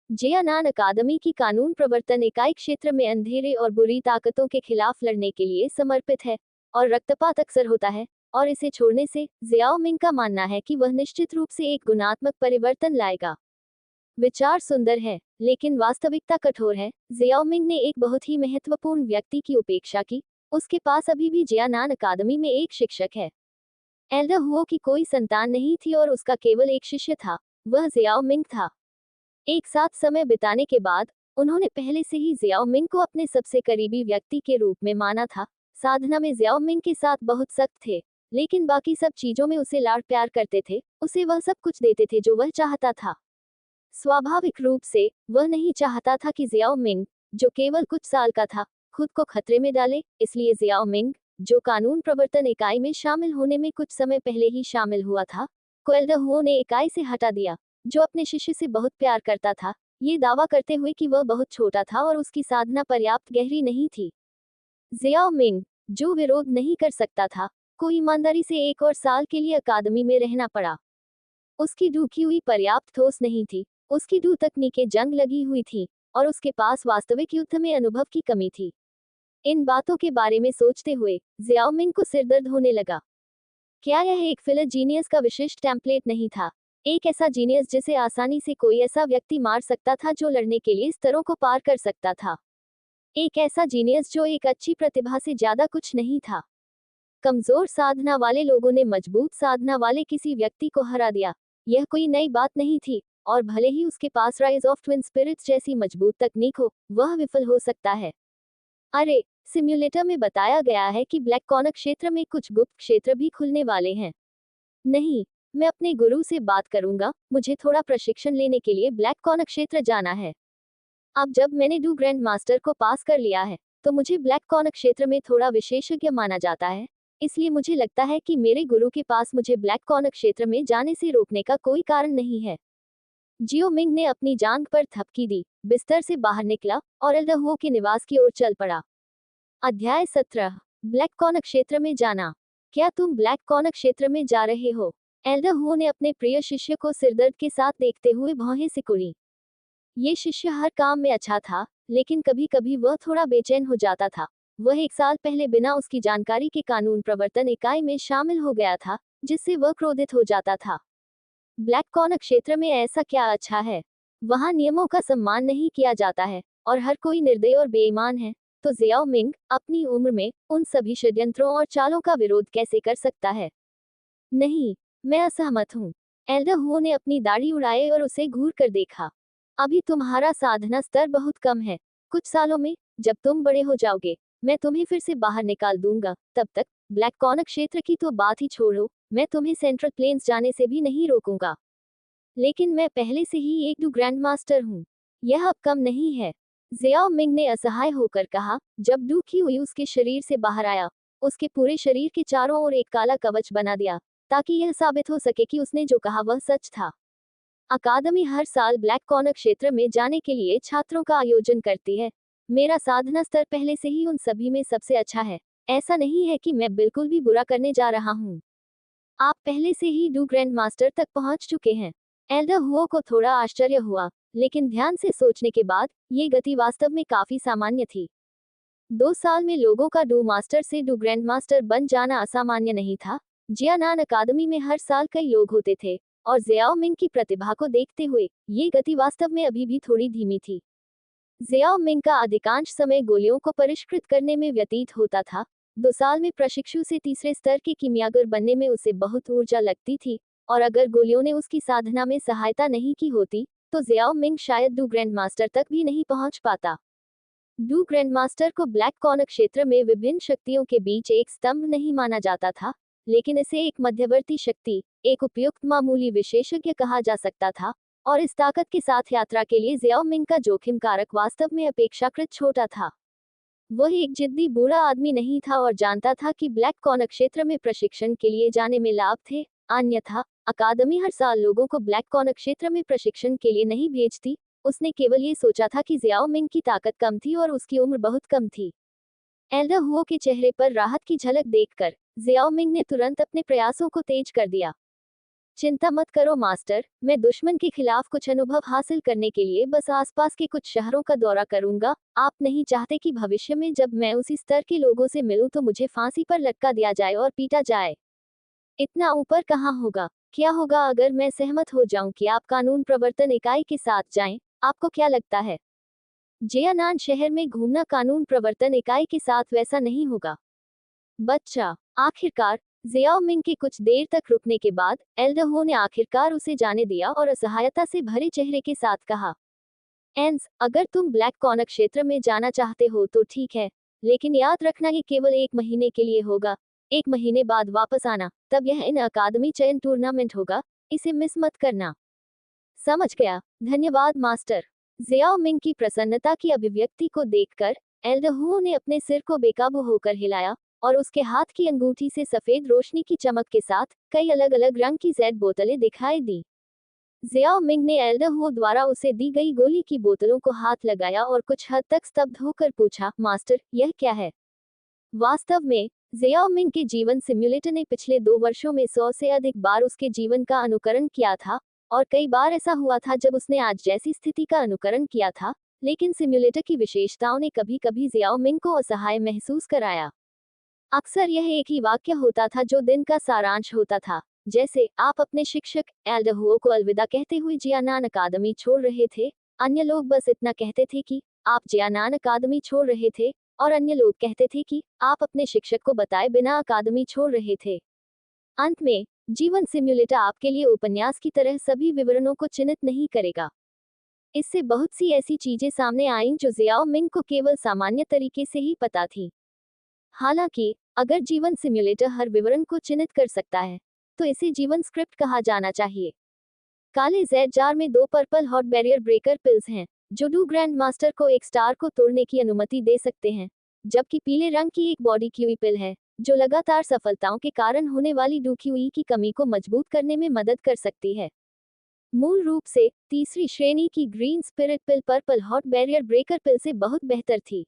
जियानान अकादमी की कानून प्रवर्तन इकाई क्षेत्र में अंधेरे और बुरी ताकतों के खिलाफ लड़ने के लिए समर्पित है, और रक्तपात अक्सर होता है, और इसे छोड़ने से जियाओ मिंग का मानना है कि वह निश्चित रूप से एक गुणात्मक परिवर्तन लाएगा। विचार सुंदर है, लेकिन वास्तविकता कठोर है। जियाओ मिंग ने एक बहुत ही महत्वपूर्ण व्यक्ति की उपेक्षा की। उसके पास अभी भी जियानान अकादमी में एक शिक्षक है। एल्डर हुओ की कोई संतान नहीं थी और उसका केवल एक शिष्य था, वह जियाओ मिंग था। एक साथ समय बिताने के बाद उन्होंने पहले से ही जियाओ मिंग को अपने सबसे करीबी व्यक्ति के रूप में माना था। साधना में जियाओ मिंग के साथ बहुत सख्त थे, लेकिन बाकी सब चीजों में उसे लाड प्यार करते थे, उसे वह सब कुछ देते थे जो वह चाहता था। स्वाभाविक रूप से वह नहीं चाहता था कि जियाओ मिंग, जो केवल कुछ साल का था, खुद को खतरे में डाले। इसलिए जियाओ मिंग, जो कानून प्रवर्तन इकाई में शामिल होने में कुछ समय पहले ही शामिल हुआ था, को एल्डर हुओ ने इकाई से हटा दिया, जो अपने शिष्य से बहुत प्यार करता था, ये दावा करते हुए कि वह बहुत छोटा था और उसकी साधना पर्याप्त गहरी नहीं थी। जियाओ मिंग, जो विरोध नहीं कर सकता था, को ईमानदारी से 1 और साल के लिए अकादमी में रहना पड़ा। उसकी डूकी हुई पर्याप्त ठोस नहीं थी, उसकी दो तकनीकें जंग लगी हुई थी, और उसके पास वास्तविक युद्ध में अनुभव की कमी थी। इन बातों के बारे में सोचते हुए जियाओ मिंग को सिरदर्द होने लगा। क्या यह एक फिलर जीनियस का विशिष्ट टेम्पलेट नहीं था? एक ऐसा जीनियस जिसे आसानी से कोई ऐसा व्यक्ति मार सकता था जो लड़ने के लिए स्तरों को पार कर सकता था। एक ऐसा जीनियस जो एक अच्छी प्रतिभा से ज्यादा कुछ नहीं था। कमजोर साधना वाले लोगों ने मजबूत साधना वाले किसी व्यक्ति को हरा दिया। यह कोई नई बात नहीं थी, और भले ही उसके पास राइज ऑफ ट्विन स्पिरिट्स जैसी मजबूत तकनीक हो, वह विफल हो सकता है। अरे, सिम्युलेटर में बताया गया है कि ब्लैक कॉर्नर क्षेत्र में कुछ गुप्त क्षेत्र भी खुलने वाले हैं। नहीं, मैं अपने गुरु से बात करूंगा, मुझे थोड़ा प्रशिक्षण लेने के लिए ब्लैक कॉर्नर क्षेत्र जाना है। अब जब मैंने डू ग्रैंड मास्टर को पास कर लिया है, तो मुझे ब्लैक कॉर्नर क्षेत्र में थोड़ा विशेषज्ञ माना जाता है, इसलिए मुझे लगता है कि मेरे गुरु के पास मुझे ब्लैक कॉर्नर क्षेत्र में जाने से रोकने का कोई कारण नहीं है। जियो मिंग ने अपनी जांघ पर थपकी दी, बिस्तर से बाहर निकला और एल्डर हुओ के निवास की ओर चल पड़ा। अध्याय 17, ब्लैक कॉर्नर क्षेत्र में जाना। क्या तुम ब्लैक कॉर्नर क्षेत्र में जा रहे हो? एल्डर हुओ ने अपने प्रिय शिष्य को सिरदर्द के साथ देखते हुए भौहें सिकुड़ी। ये शिष्य हर काम में अच्छा था, लेकिन कभी कभी वह थोड़ा बेचैन हो जाता था। वह 1 साल पहले बिना उसकी जानकारी के कानून प्रवर्तन इकाई में शामिल हो गया था, जिससे वह क्रोधित हो जाता था। ब्लैक कॉर्नर क्षेत्र में ऐसा क्या अच्छा है? वहां नियमों का सम्मान नहीं किया जाता है, और हर कोई निर्दयी और बेईमान है। तो जियाओ मिंग अपनी उम्र में उन सभी षड्यंत्रों और चालों का विरोध कैसे कर सकता है? नहीं, मैं असहमत हूँ। एल्डर हुओ ने अपनी दाढ़ी उड़ाई और उसे घूर कर देखा। अभी तुम्हारा साधना स्तर बहुत कम है। कुछ सालों में, जब तुम बड़े हो जाओगे, मैं तुम्हें फिर से बाहर निकाल दूंगा। तब तक ब्लैक कॉर्नर क्षेत्र की तो बात ही छोड़ो, मैं तुम्हें सेंट्रल प्लेन्स जाने से भी नहीं रोकूंगा। लेकिन मैं पहले से ही एक डू ग्रैंड मास्टर हूँ। यह अब कम नहीं है। जियाओ मिंग ने असहाय होकर कहा। जब डू की हुई उसके शरीर से बाहर आया, उसके पूरे शरीर के चारों ओर एक काला कवच बना दिया, ताकि यह साबित हो सके कि उसने जो कहा वह सच था। अकादमी हर साल ब्लैक कॉर्नर क्षेत्र में जाने के लिए छात्रों का आयोजन करती है। मेरा साधना स्तर पहले से ही उन सभी में सबसे अच्छा है। ऐसा नहीं है कि मैं बिल्कुल भी बुरा करने जा रहा हूँ। आप पहले से ही डू ग्रैंड मास्टर तक पहुंच चुके हैं। एल्डर हुओ को थोड़ा आश्चर्य हुआ, लेकिन ध्यान से सोचने के बाद ये गति वास्तव में काफी सामान्य थी। 2 साल में लोगों का डू मास्टर से डू ग्रैंड मास्टर बन जाना असामान्य नहीं था। जियानान अकादमी में हर साल कई लोग होते थे, और जियाओ मिंग की प्रतिभा को देखते हुए ये गति वास्तव में अभी भी थोड़ी धीमी थी। जियाओ मिंग का अधिकांश समय गोलियों को परिष्कृत करने में व्यतीत होता था। 2 साल में प्रशिक्षु से तीसरे स्तर के कीमियागर बनने में उसे बहुत ऊर्जा लगती थी, और अगर गोलियों ने उसकी साधना में सहायता नहीं की होती तो जियाओ मिंग शायद डू ग्रैंड मास्टर तक भी नहीं पहुंच पाता। डू ग्रैंड मास्टर को ब्लैक कॉर्नर क्षेत्र में विभिन्न शक्तियों के बीच एक स्तंभ नहीं माना जाता था, लेकिन इसे एक मध्यवर्ती शक्ति, एक उपयुक्त मामूली विशेषज्ञ कहा जा सकता था, और इस ताकत के साथ यात्रा के लिए जियाओ मिंग का जोखिम कारक वास्तव में अपेक्षाकृत छोटा था। वह एक जिद्दी बूढ़ा आदमी नहीं था और जानता था कि ब्लैक कॉर्नर क्षेत्र में प्रशिक्षण के लिए जाने में लाभ थे, अन्यथा अकादमी हर साल लोगों को ब्लैक कॉर्नर क्षेत्र में प्रशिक्षण के लिए नहीं भेजती। उसने केवल ये सोचा था कि जियाओ मिंग की ताकत कम थी और उसकी उम्र बहुत कम थी। एल्डर हुओ के चेहरे पर राहत की झलक देखकर जियाओ मिंग ने तुरंत अपने प्रयासों को तेज कर दिया। चिंता मत करो मास्टर, मैं दुश्मन के खिलाफ कुछ अनुभव हासिल करने के लिए बस आसपास के कुछ शहरों का दौरा करूंगा। आप नहीं चाहते कि भविष्य में जब मैं उसी स्तर के लोगों से मिलूं तो मुझे फांसी पर लटका दिया जाए और पीटा जाए। इतना ऊपर कहाँ होगा। क्या होगा अगर मैं सहमत हो जाऊं कि आप कानून प्रवर्तन इकाई के साथ जाएं? आपको क्या लगता है? जियानान शहर में घूमना कानून प्रवर्तन इकाई के साथ वैसा नहीं होगा। बच्चा, आखिरकार जियाओ मिंग के कुछ देर तक रुकने के बाद एल्डर हो ने आखिरकार उसे जाने दिया और असहायता से भरे चेहरे के साथ कहा, एंस, अगर तुम ब्लैक कॉर्नर क्षेत्र में जाना चाहते हो तो ठीक है, लेकिन याद रखना ये केवल 1 महीने के लिए होगा। 1 महीने बाद वापस आना, तब यह इन अकादमी चयन टूर्नामेंट होगा, इसे मिस मत करना। समझ गया, धन्यवाद मास्टर। जियाओ मिंग की प्रसन्नता की अभिव्यक्ति को देखकर एल्डर हुओ ने अपने सिर को बेकाबू होकर हिलाया और उसके हाथ की अंगूठी से सफेद रोशनी की चमक के साथ कई अलग अलग रंग की जेड बोतलें दिखाई दी। जियाओ मिंग ने एल्डर हुओ द्वारा उसे दी गई गोली की बोतलों को हाथ लगाया और कुछ हद तक स्तब्ध होकर पूछा, मास्टर, यह क्या है? वास्तव में जियाओ मिंग के जीवन सिम्युलेटर ने पिछले 2 वर्षों में 100 से अधिक बार उसके जीवन का अनुकरण किया था, और कई बार ऐसा हुआ था जब उसने आज जैसी स्थिति का अनुकरण किया था, लेकिन सिम्युलेटर की विशेषताओं ने कभी कभी जियाओ मिंग को असहाय महसूस कराया। अक्सर यह एक ही वाक्य होता था जो दिन का सारांश होता था, जैसे आप अपने शिक्षक एल्डर हुओ को अलविदा कहते हुए जियानान अकादमी छोड़ रहे थे। अन्य लोग बस इतना कहते थे कि आप जियानान अकादमी छोड़ रहे थे, और अन्य लोग कहते थे कि आप अपने शिक्षक को बताए बिना अकादमी छोड़ रहे थे। अंत में जीवन सिम्युलेटर आपके लिए उपन्यास की तरह सभी विवरणों को चिन्हित नहीं करेगा। इससे बहुत सी ऐसी चीजें सामने आईं जो जियाओ मिंग को केवल सामान्य तरीके से ही पता थी। हालांकि अगर जीवन सिम्युलेटर हर विवरण को चिन्हित कर सकता है तो इसे जीवन स्क्रिप्ट कहा जाना चाहिए। काले जेड जार में 2 purple hot barrier breaker pills हैं जो डू ग्रैंड मास्टर को एक स्टार को तोड़ने की अनुमति दे सकते हैं, जबकि पीले रंग की एक बॉडी क्यूई पिल है जो लगातार सफलताओं के कारण होने वाली डू क्यूई की कमी को मजबूत करने में मदद कर सकती है। मूल रूप से तीसरी श्रेणी की ग्रीन स्पिरिट पिल पर्पल हॉट बैरियर ब्रेकर पिल से बहुत बेहतर थी।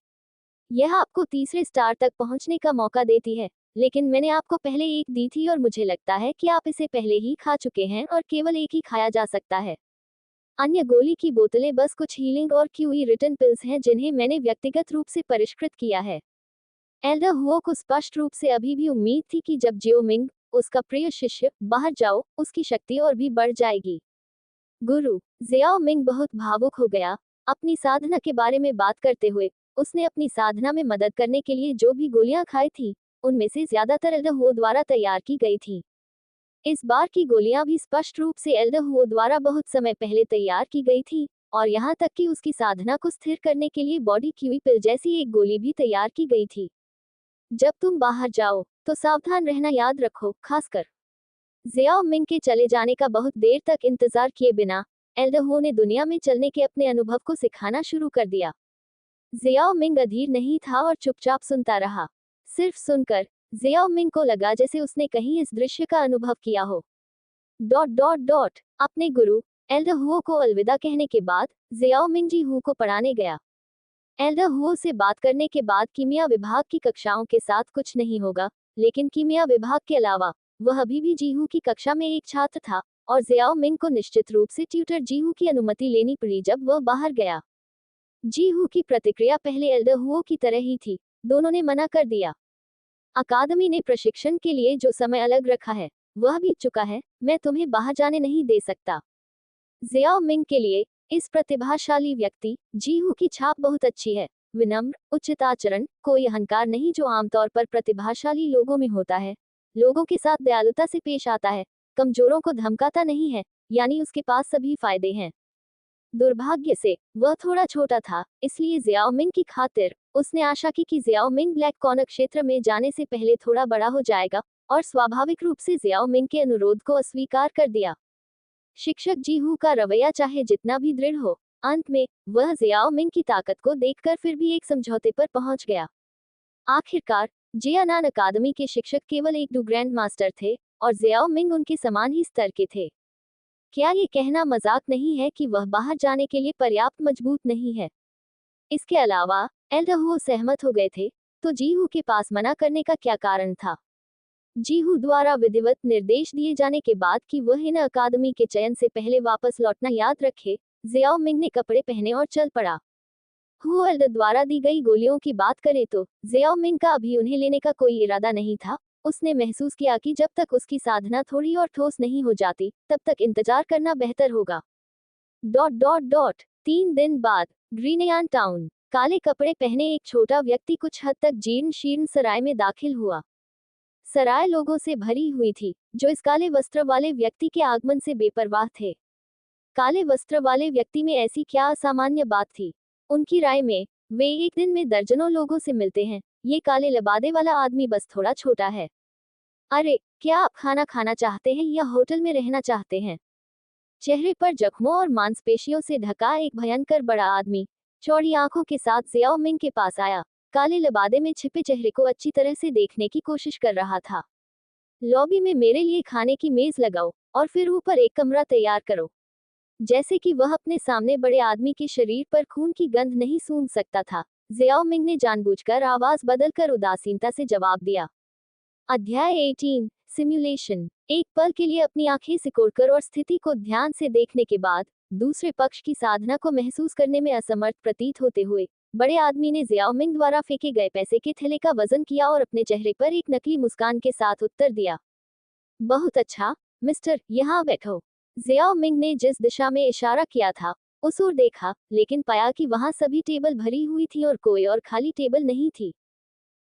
यह आपको तीसरे स्टार तक पहुंचने का मौका देती है, लेकिन मैंने आपको पहले एक दी थी और मुझे लगता है कि आप इसे पहले ही खा चुके हैं और केवल एक ही खाया जा सकता है। अन्य गोली की बोतलें बस कुछ हीलिंग और क्यूई रिटर्न पिल्स हैं जिन्हें मैंने व्यक्तिगत रूप से परिष्कृत किया है। एल्डर हुओ को स्पष्ट रूप से अभी भी उम्मीद थी कि जब जियो मिंग, उसका प्रिय शिष्य, बाहर जाओ, उसकी शक्ति और भी बढ़ जाएगी। गुरु जियाओ मिंग बहुत भावुक हो गया। अपनी साधना के बारे में बात करते हुए उसने अपनी साधना में मदद करने के लिए जो भी गोलियां खाई थी उनमें से ज्यादातर एल्डर हुओ द्वारा तैयार की गई थी। इस बार की गोलियां भी स्पष्ट रूप से एल्डर हुओ द्वारा बहुत समय पहले तैयार की गई थी, और यहाँ तक कि उसकी साधना को स्थिर करने के लिए बॉडी क्यूई पिल जैसी एक गोली भी तैयार की गई थी। जब तुम बाहर जाओ तो सावधान रहना याद रखो, खासकर। जियाओ मिंग के चले जाने का बहुत देर तक इंतजार किए बिना एल्डर हुओ ने दुनिया में चलने के अपने अनुभव को सिखाना शुरू कर दिया। जियाओ मिंग अधीर नहीं था और चुपचाप सुनता रहा। सिर्फ सुनकर जियाओ मिंग को लगा जैसे उसने कहीं इस दृश्य का अनुभव किया हो। ... अपने गुरु एल्डर हुओ को अलविदा कहने के बाद Xiao Ming ji who co पढ़ाने गया। एल्डर हुओ से बात करने के बाद कीमिया विभाग की कक्षाओं के साथ कुछ नहीं होगा, लेकिन कीमिया विभाग के अलावा वह अभी भी जीहू की कक्षा में एक छात्र था, और जियाओ मिंग को निश्चित रूप से ट्यूटर जीहू की अनुमति लेनी पड़ी जब वह बाहर गया। जीहू की प्रतिक्रिया पहले एल्डर हुओ की तरह ही थी, दोनों ने मना कर दिया। अकादमी ने प्रशिक्षण के लिए जो समय अलग रखा है वह बीत चुका है, मैं तुम्हें बाहर जाने नहीं दे सकता। जियाओ मिंग के लिए इस प्रतिभाशाली व्यक्ति जीहू की छाप बहुत अच्छी है। विनम्र, उचित आचरण, कोई अहंकार नहीं जो आमतौर पर प्रतिभाशाली लोगों में होता है। लोगों के साथ दयालुता से पेश आता है, कमजोरों को धमकाता नहीं है, यानी उसके पास सभी फायदे हैं। दुर्भाग्य से वह थोड़ा छोटा था, इसलिए जियाओमिंग की खातिर उसने आशा की कि जियाओमिंग ब्लैक कॉर्नर क्षेत्र में जाने से पहले थोड़ा बड़ा हो जाएगा, और स्वाभाविक रूप से जियाओमिंग के अनुरोध को अस्वीकार कर दिया। शिक्षक जीहू का रवैया चाहे जितना भी दृढ़ हो, अंत में वह जियाओमिंग की ताकत को देखकर फिर भी एक समझौते पर पहुंच गया। आखिरकार जियानान अकादमी के शिक्षक केवल एक दो ग्रैंड मास्टर थे, और जियाओमिंग उनके समान ही स्तर के थे। क्या ये कहना मजाक नहीं है कि वह बाहर जाने के लिए पर्याप्त मजबूत नहीं है? इसके अलावा एल्डरहू सहमत हो गए थे, तो जीहू के पास मना करने का क्या कारण था? जीहू द्वारा विधिवत निर्देश दिए जाने के बाद कि वह इन अकादमी के चयन से पहले वापस लौटना याद रखे, जियाओमिंग ने कपड़े पहने और चल पड़ा। हु एल्डर द्वारा दी गई गोलियों की बात करें तो जियाओमिंग का अभी उन्हें लेने का कोई इरादा नहीं था। उसने महसूस किया कि जब तक उसकी साधना थोड़ी और ठोस नहीं हो जाती, तब तक इंतजार करना बेहतर होगा। डॉट डॉट डॉट 3 दिन बाद ग्रीनियान टाउन। काले कपड़े पहने एक छोटा व्यक्ति कुछ हद तक जीर्ण शीर्ण सराय में दाखिल हुआ। सराय लोगों से भरी हुई थी, जो इस काले वस्त्र वाले व्यक्ति के आगमन से बेपरवाह थे। काले वस्त्र वाले व्यक्ति में ऐसी क्या असामान्य बात थी? उनकी राय में वे एक दिन में दर्जनों लोगों से मिलते हैं, ये काले लबादे वाला आदमी बस थोड़ा छोटा है। अरे, क्या आप खाना खाना चाहते हैं या होटल में रहना चाहते हैं? चेहरे पर जख्मों और मांसपेशियों से ढका एक भयंकर बड़ा आदमी चौड़ी आंखों के साथ जियाओमिंग के पास आया। काले लबादे में छिपे चेहरे को अच्छी तरह से देखने की कोशिश कर रहा था। लॉबी में मेरे लिए खाने की मेज लगाओ, और फिर ऊपर एक कमरा तैयार करो। जैसे कि वह अपने सामने बड़े आदमी के शरीर पर खून की गंध नहीं सूंघ सकता था, जियाओमिंग ने जानबूझकर आवाज बदलकर उदासीनता से जवाब दिया। अध्याय 18 सिमुलेशन। एक पल के लिए अपनी आंखें सिकोड़कर और स्थिति को ध्यान से देखने के बाद, दूसरे पक्ष की साधना को महसूस करने में असमर्थ प्रतीत होते हुए, बड़े आदमी ने जियाओमिंग द्वारा फेंके गए पैसे के थैले का वजन किया और अपने चेहरे पर एक नकली मुस्कान के साथ उत्तर दिया। बहुत अच्छा, मिस्टर, यहाँ बैठो। जियाओमिंग ने जिस दिशा में इशारा किया था, उस ओर देखा, लेकिन पाया कि वहां सभी टेबल भरी हुई थी और कोई और खाली टेबल नहीं थी।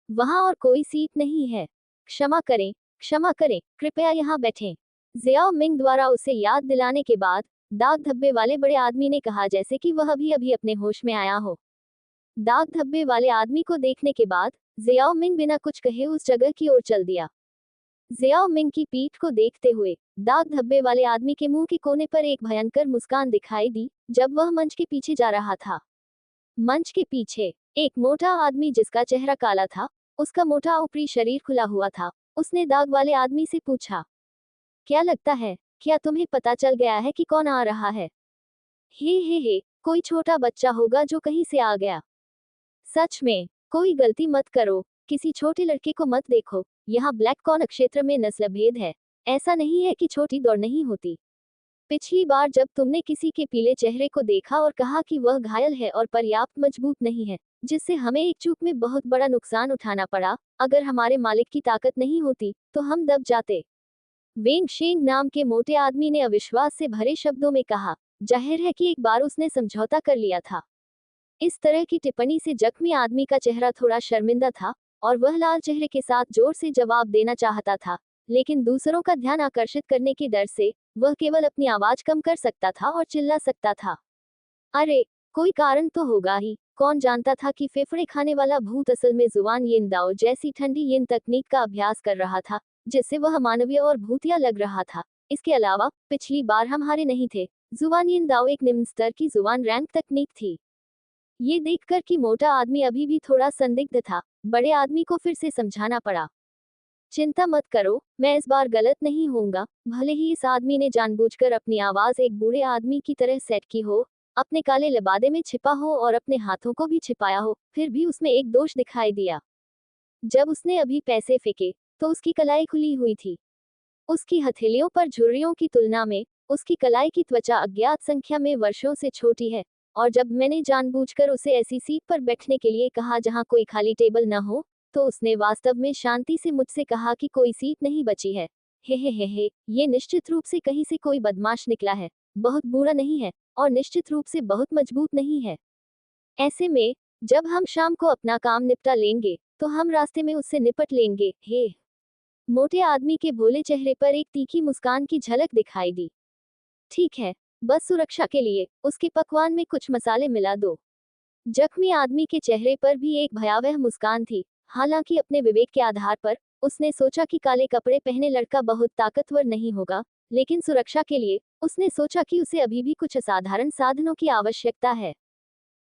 वहां और कोई सीट नहीं है। क्षमा करें, क्षमा करें, कृपया यहाँ बैठें। जियाओमिंग द्वारा उसे याद दिलाने के बाद, दाग धब्बे वाले बड़े आदमी ने कहा, जैसे कि वह अभी अभी अपने होश में आया हो। दाग धब्बे वाले आदमी को देखने के बाद जियाओमिंग बिना कुछ कहे उस जगह की ओर चल दिया। जियाओमिंग की पीठ को देखते हुए दाग धब्बे वाले आदमी के मुंह के कोने पर एक भयंकर मुस्कान दिखाई दी, जब वह मंच के पीछे जा रहा था। मंच के पीछे एक मोटा आदमी जिसका चेहरा काला था, उसका मोटा ऊपरी शरीर खुला हुआ था। उसने दाग वाले आदमी से पूछा, क्या लगता है, क्या तुम्हें पता चल गया है कि कौन आ रहा है? हे, कोई छोटा बच्चा होगा जो कहीं से आ गया। सच में, कोई गलती मत करो, किसी छोटे लड़के को मत देखो। यहाँ ब्लैक कॉर्नर क्षेत्र में नस्ल भेद है। ऐसा नहीं है कि छोटी दौड़ नहीं होती। पिछली बार जब तुमने किसी के पीले चेहरे को देखा और कहा कि वह घायल है और पर्याप्त मजबूत नहीं है, जिससे हमें एक चूक में बहुत बड़ा नुकसान उठाना पड़ा, अगर हमारे मालिक की ताकत नहीं होती, तो हम दब जाते। वेंग शेंग नाम के मोटे आदमी ने अविश्वास से भरे शब्दों में कहा। जाहिर है कि एक बार उसने समझौता कर लिया था। इस तरह की टिप्पणी से जख्मी आदमी का चेहरा थोड़ा शर्मिंदा था, और वह लाल चेहरे के साथ जोर से जवाब देना चाहता था, लेकिन दूसरों का ध्यान आकर्षित करने के डर से वह केवल अपनी आवाज कम कर सकता था और चिल्ला सकता था। अरे, कोई कारण तो होगा ही। कौन जानता था कि फेफड़े खाने वाला भूत असल में जुबान यिन दाओ जैसी ठंडी यिन तकनीक का अभ्यास कर रहा था, जिससे वह मानवीय और भूतिया लग रहा था। इसके अलावा पिछली बार हम हारे नहीं थे। जुबान यिन दाओ एक निम्न स्तर की जुबान रैंक तकनीक थी। ये देखकर कि मोटा आदमी अभी भी थोड़ा संदिग्ध था, बड़े आदमी को फिर से समझाना पड़ा। चिंता मत करो, मैं इस बार गलत नहीं होऊंगा। भले ही इस आदमी ने जानबूझकर अपनी आवाज एक बूढ़े आदमी की तरह सेट की हो, अपने काले लिबादे में छिपा हो और अपने हाथों को भी छिपाया हो, फिर भी उसमें एक दोष दिखाई दिया। जब उसने अभी पैसे फेंके, तो उसकी कलाई खुली हुई थी। उसकी हथेलियों पर झुर्रियों की तुलना में उसकी कलाई की त्वचा अज्ञात संख्या में वर्षों से छोटी है, और जब मैंने जानबूझकर उसे ऐसी सीट पर बैठने के लिए कहा जहां कोई खाली टेबल न हो, तो उसने वास्तव में शांति से मुझसे कहा कि कोई सीट नहीं बची है। हे, ये निश्चित रूप से कहीं से कोई बदमाश निकला है। बहुत बुरा नहीं है, और निश्चित रूप से बहुत मजबूत नहीं है। ऐसे में जब हम शाम को अपना काम निपटा लेंगे, तो हम रास्ते में उससे निपट लेंगे। हे मोटे आदमी के भोले चेहरे पर एक तीखी मुस्कान की झलक दिखाई दी। ठीक है, बस सुरक्षा के लिए उसके पकवान में कुछ मसाले मिला दो। जख्मी आदमी के चेहरे पर भी एक भयावह मुस्कान थी। हालांकि अपने विवेक के आधार पर उसने सोचा कि काले कपड़े पहने लड़का बहुत ताकतवर नहीं होगा, लेकिन सुरक्षा के लिए उसने सोचा कि उसे अभी भी कुछ असाधारण साधनों की आवश्यकता है।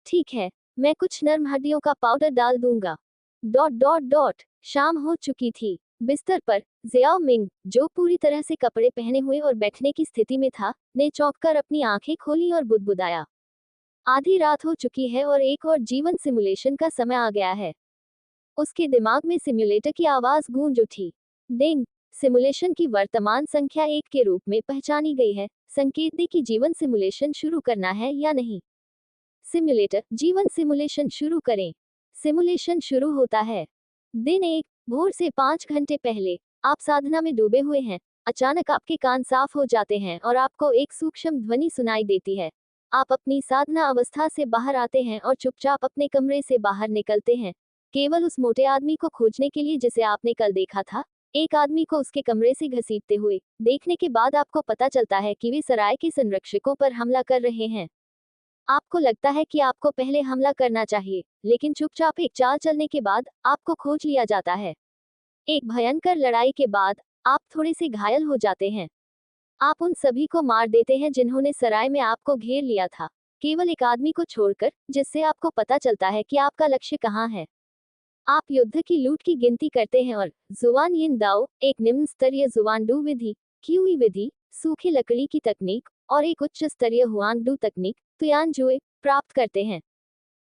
ठीक है, मैं कुछ नर्म हड्डियों का पाउडर डाल दूंगा। डॉट डॉट डॉट शाम हो चुकी थी। बिस्तर पर जियाओ मिंग, जो पूरी तरह से कपड़े पहने हुए और बैठने की स्थिति में था, ने चौंककर अपनी आंखें खोली और बुदबुदाया। आधी रात हो चुकी है और एक और जीवन सिमुलेशन का समय आ गया है। उसके दिमाग में सिम्युलेटर की आवाज गूंज उठी। डिंग, सिमुलेशन की वर्तमान संख्या 1 के रूप में पहचानी गई है। संकेत दे कि जीवन सिमुलेशन शुरू करना है या नहीं। सिम्युलेटर, जीवन सिमुलेशन शुरू करें। सिमुलेशन शुरू होता है। दिन 1, भोर से 5 घंटे पहले। आप साधना में डूबे हुए हैं। अचानक आपके कान साफ हो जाते हैं और आपको एक सूक्ष्म ध्वनि सुनाई देती है। आप अपनी साधना अवस्था से बाहर आते हैं और चुपचाप अपने कमरे से बाहर निकलते हैं, केवल उस मोटे आदमी को खोजने के लिए जिसे आपने कल देखा था। एक आदमी को उसके कमरे से घसीटते हुए देखने के बाद आपको पता चलता है कि वे सराय के संरक्षकों पर हमला कर रहे हैं। आपको लगता है कि आपको पहले हमला करना चाहिए, लेकिन चुपचाप एक चाल चलने के बाद आपको खोज लिया जाता है। एक भयंकर लड़ाई के बाद आप थोड़े से घायल हो जाते हैं। आप उन सभी को मार देते हैं जिन्होंने सराय में आपको घेर लिया था, केवल एक आदमी को छोड़कर, जिससे आपको पता चलता है कि आपका लक्ष्य कहाँ है। आप युद्ध की लूट की गिनती करते हैं और जुआन यिन दाओ, एक निम्न स्तरीय जुआन डू विधि, क्यूई विधि, सूखी लकड़ी की तकनीक और एक उच्च स्तरीय हुआंग डू तकनीक, तुयान जुए, प्राप्त करते हैं।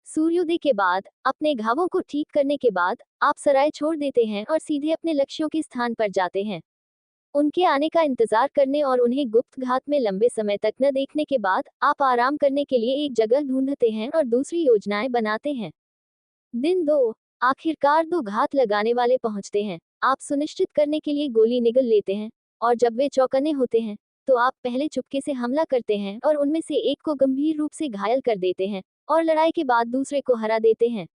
सूर्योदय के बाद अपने घावों को ठीक करने के बाद आप सराय छोड़ देते हैं और सीधे अपने लक्ष्यों के स्थान पर जाते हैं। उनके आने का इंतजार करने और उन्हें गुप्त घात में लंबे समय तक न देखने के बाद आप आराम करने के लिए एक जगह ढूंढते हैं और दूसरी योजनाएं बनाते हैं। दिन 2, आखिरकार 2 घात लगाने वाले पहुंचते हैं। आप सुनिश्चित करने के लिए गोली निगल लेते हैं, और जब वे चौकन्ने होते हैं, तो आप पहले चुपके से हमला करते हैं और उनमें से एक को गंभीर रूप से घायल कर देते हैं, और लड़ाई के बाद दूसरे को हरा देते हैं।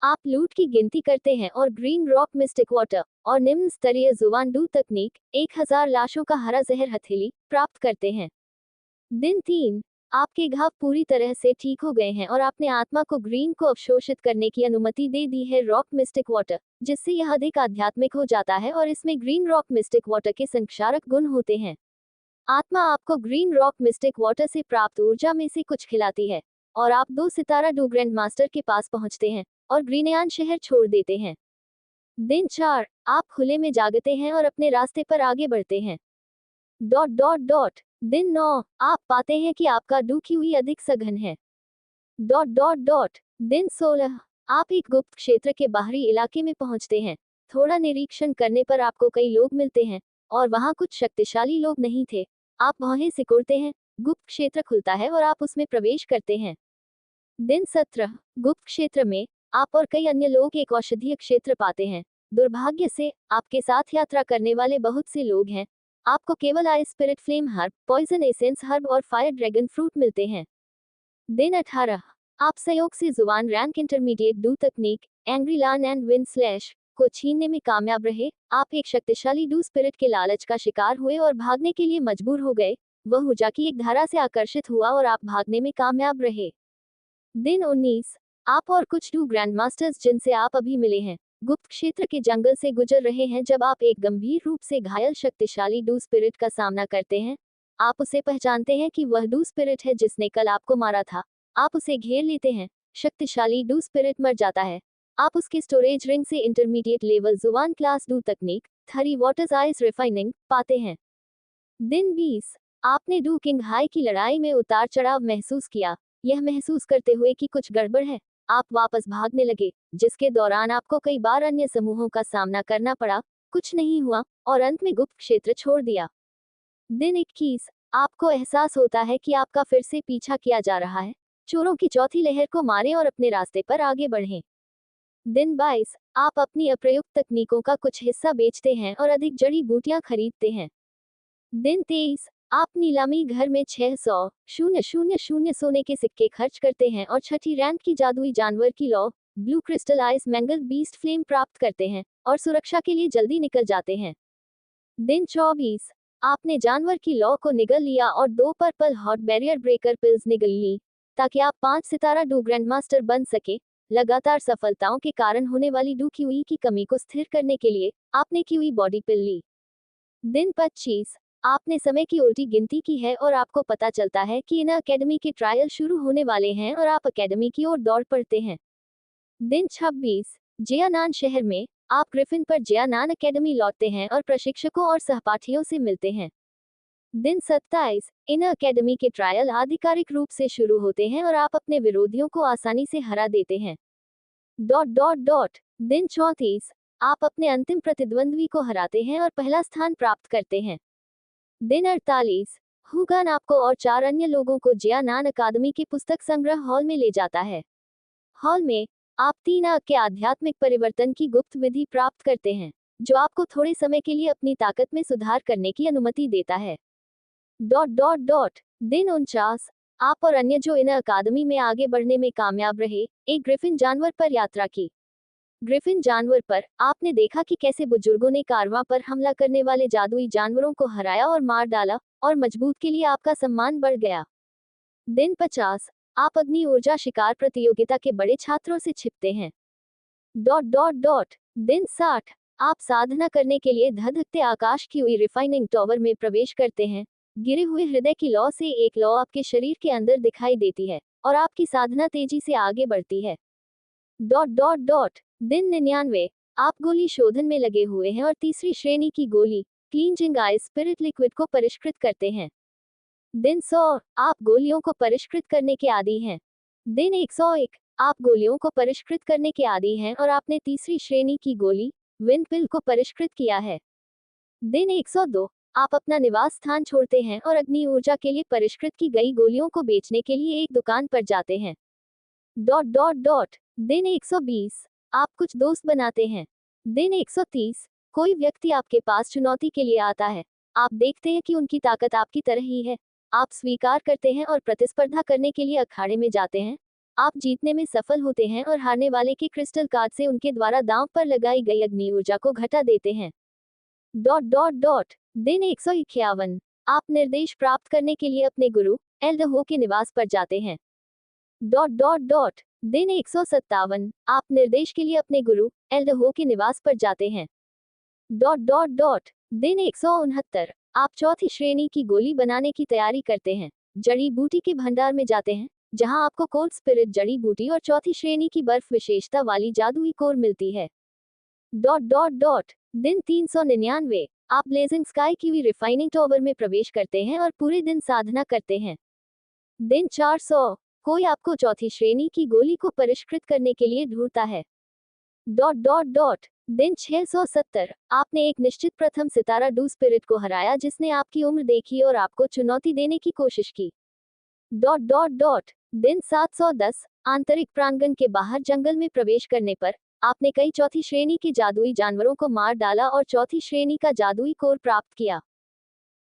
आप लूट की गिनती करते हैं और ग्रीन रॉक मिस्टिक वाटर और निम्न स्तरीय जुवान-डू तकनीक 1000 लाशों का हरा जहर हथेली प्राप्त करते हैं। दिन 3, आपके घाव पूरी तरह से ठीक हो गए हैं और आपने आत्मा को ग्रीन को अवशोषित करने की अनुमति दे दी है रॉक मिस्टिक वाटर, जिससे यह अधिक आध्यात्मिक हो जाता है और इसमें ग्रीन रॉक मिस्टिक वाटर के संक्षारक गुण होते हैं। आत्मा आपको ग्रीन रॉक मिस्टिक वाटर से प्राप्त ऊर्जा में से कुछ खिलाती है, और आप 2 सितारा डू ग्रैंड मास्टर के पास पहुंचते हैं और ग्रीनयान शहर छोड़ देते हैं। दिन 4, आप खुले में जागते हैं और अपने रास्ते पर आगे बढ़ते हैं। डॉट डॉट डॉट दिन 9, आप पाते हैं कि आपका डूक्यूई अधिक सघन है। डॉट डॉट डॉट दिन 16, आप एक गुप्त क्षेत्र के बाहरी इलाके में पहुंचते हैं। थोड़ा निरीक्षण करने पर आपको कई लोग मिलते हैं, और वहां कुछ शक्तिशाली लोग नहीं थे। आप वहां सिकुड़ते हैं, गुप्त क्षेत्र खुलता है और आप उसमें प्रवेश करते हैं। दिन 17, गुप्त क्षेत्र में आप और कई अन्य लोग एक औषधीय क्षेत्र पाते हैं। दुर्भाग्य से आपके साथ यात्रा करने वाले बहुत से लोग हैं। आपको केवल ice spirit flame herb, poison essence herb और फायर ड्रैगन फ्रूट मिलते हैं। दिन 18, आप संयोग से जुबान रैंक इंटरमीडिएट डू तकनीक एंग्री लान एंड विन स्लैश को छीनने में कामयाब रहे। आप एक शक्तिशाली डू स्पिरिट के लालच का शिकार हुए और भागने के लिए मजबूर हो गए। वह ऊर्जा की एक धारा से आकर्षित हुआ और आप भागने में कामयाब रहे। दिन 19, आप और कुछ डू ग्रैंड मास्टर्स जिनसे आप अभी मिले हैं, गुप्त क्षेत्र के जंगल से गुजर रहे हैं जब आप एक गंभीर रूप से घायल शक्तिशाली डू स्पिरिट का सामना करते हैं। आप उसे पहचानते हैं कि वह डू स्पिरिट है जिसने कल आपको मारा था। आप उसे घेर लेते हैं। शक्तिशाली डू स्पिरिट मर जाता है। आप उसके स्टोरेज रिंग से इंटरमीडिएट लेवल जुवान क्लास डू तकनीक थरी वाटर्स आइस रिफाइनिंग पाते हैं। दिन 20, आपने डू किंग हाई की लड़ाई में उतार चढ़ाव महसूस किया। यह महसूस करते हुए कि कुछ गड़बड़ है, आप वापस भागने लगे, जिसके दौरान आपको कई बार अन्य समूहों का सामना करना पड़ा। कुछ नहीं हुआ और अंत में गुप्त क्षेत्र छोड़ दिया। दिन 21, आपको एहसास होता है कि आपका फिर से पीछा किया जा रहा है। चोरों की चौथी लहर को मारें और अपने रास्ते पर आगे बढ़ें। दिन 22, आप अपनी अप्रयुक्त तकनीकों का कुछ हिस्सा बेचते हैं और अधिक जड़ी बूटियां खरीदते हैं। दिन 23, आप नीलामी घर में 600,000 सोने के सिक्के खर्च करते हैं और छठी रैंक की जादुई जानवर की law blue crystal ice mangle beast flame प्राप्त करते हैं और सुरक्षा के लिए जल्दी निकल जाते हैं। दिन 24, आपने जानवर की लौ को निगल लिया और 2 purple hot barrier breaker pills निगल ली ताकि आप 5 सितारा डू ग्रैंडमास्टर बन सके। लगातार सफलताओं के कारण होने वाली डू क्यूई की कमी को स्थिर करने के लिए आपने क्यूई बॉडी पिल ली। दिन 25, आपने समय की उल्टी गिनती की है और आपको पता चलता है कि इन अकेडमी के ट्रायल शुरू होने वाले हैं और आप अकेडमी की ओर दौड़ पड़ते हैं। दिन 26, जियानान शहर में आप ग्रिफिन पर जियानान अकेडमी लौटते हैं और प्रशिक्षकों और सहपाठियों से मिलते हैं। दिन 27, इन अकेडमी के ट्रायल आधिकारिक रूप से शुरू होते हैं और आप अपने विरोधियों को आसानी से हरा देते हैं। दिन 34, आप अपने अंतिम प्रतिद्वंद्वी को हराते हैं और पहला स्थान प्राप्त करते हैं। दिन 48, हुगान आपको और 4 अन्य लोगों को जियानान अकादमी के पुस्तक संग्रह हॉल में ले जाता है। हॉल में आप 3 के आध्यात्मिक परिवर्तन की गुप्त विधि प्राप्त करते हैं, जो आपको थोड़े समय के लिए अपनी ताकत में सुधार करने की अनुमति देता है। दिन 49, आप और अन्य जो इन अकादमी में आगे बढ़ने में कामयाब रहे, एक ग्रिफिन जानवर पर यात्रा की। ग्रिफिन जानवर पर आपने देखा कि कैसे बुजुर्गों ने कारवां पर हमला करने वाले जादुई जानवरों को हराया और मार डाला, और मजबूत के लिए आपका सम्मान बढ़ गया। दिन 50, आप अग्नि ऊर्जा शिकार प्रतियोगिता के बड़े छात्रों से छिपते हैं। दिन 60, आप साधना करने के लिए धधकते आकाश की हुई रिफाइनिंग टावर में प्रवेश करते हैं। गिरे हुए हृदय की लौ से एक लौ आपके शरीर के अंदर दिखाई देती है और आपकी साधना तेजी से आगे बढ़ती है। दिन 99, आप गोली शोधन में लगे हुए हैं और तीसरी श्रेणी की गोली क्लींजिंग आइस स्पिरिट लिक्विड को परिष्कृत करते हैं। दिन 100, आप गोलियों को परिष्कृत करने के आदी हैं। दिन 101, आप गोलियों को परिष्कृत करने के आदी हैं और आपने तीसरी श्रेणी की गोली विंड पिल को परिष्कृत किया है। दिन 102, आप अपना निवास स्थान छोड़ते हैं और अग्नि ऊर्जा के लिए परिष्कृत की गई गोलियों को बेचने के लिए एक दुकान पर जाते हैं। दिन 120, आप कुछ दोस्त बनाते हैं। दिन 130, कोई व्यक्ति आपके पास चुनौती के लिए आता है। आप देखते हैं कि उनकी ताकत आपकी तरह ही है। आप स्वीकार करते हैं और प्रतिस्पर्धा करने के लिए अखाड़े में जाते हैं। आप जीतने में सफल होते हैं और हारने वाले के क्रिस्टल कार्ड से उनके द्वारा दांव पर लगाई गई अग्नि ऊर्जा को घटा देते हैं। दिन 151, आप निर्देश प्राप्त करने के लिए अपने गुरु एल्डहो के निवास पर जाते हैं। दिन 157, आप निर्देश के लिए अपने गुरु एल्डहो के निवास पर जाते हैं। दिन 169, आप चौथी श्रेणी की गोली बनाने की तैयारी करते हैं। जड़ी बूटी के भंडार में जाते हैं, जहां आपको कोल्ड स्पिरिट जड़ी बूटी और चौथी श्रेणी की बर्फ विशेषता वाली जादुई कोर मिलती है। दिन 399, आप ब्लेजिंग स्काई की रिफाइनिंग टावर में प्रवेश करते हैं और पूरे दिन साधना करते हैं। दिन 400, कोई आपको चौथी श्रेणी की गोली को परिष्कृत करने के लिए ढूंढता है। दिन 670, आपने एक निश्चित प्रथम सितारा डू स्पिरिट को हराया जिसने आपकी उम्र देखी और आपको चुनौती देने की कोशिश की। दिन 710, आंतरिक प्रांगण के बाहर जंगल में प्रवेश करने पर आपने कई चौथी श्रेणी के जादुई जानवरों को मार डाला और चौथी श्रेणी का जादुई कोर प्राप्त किया।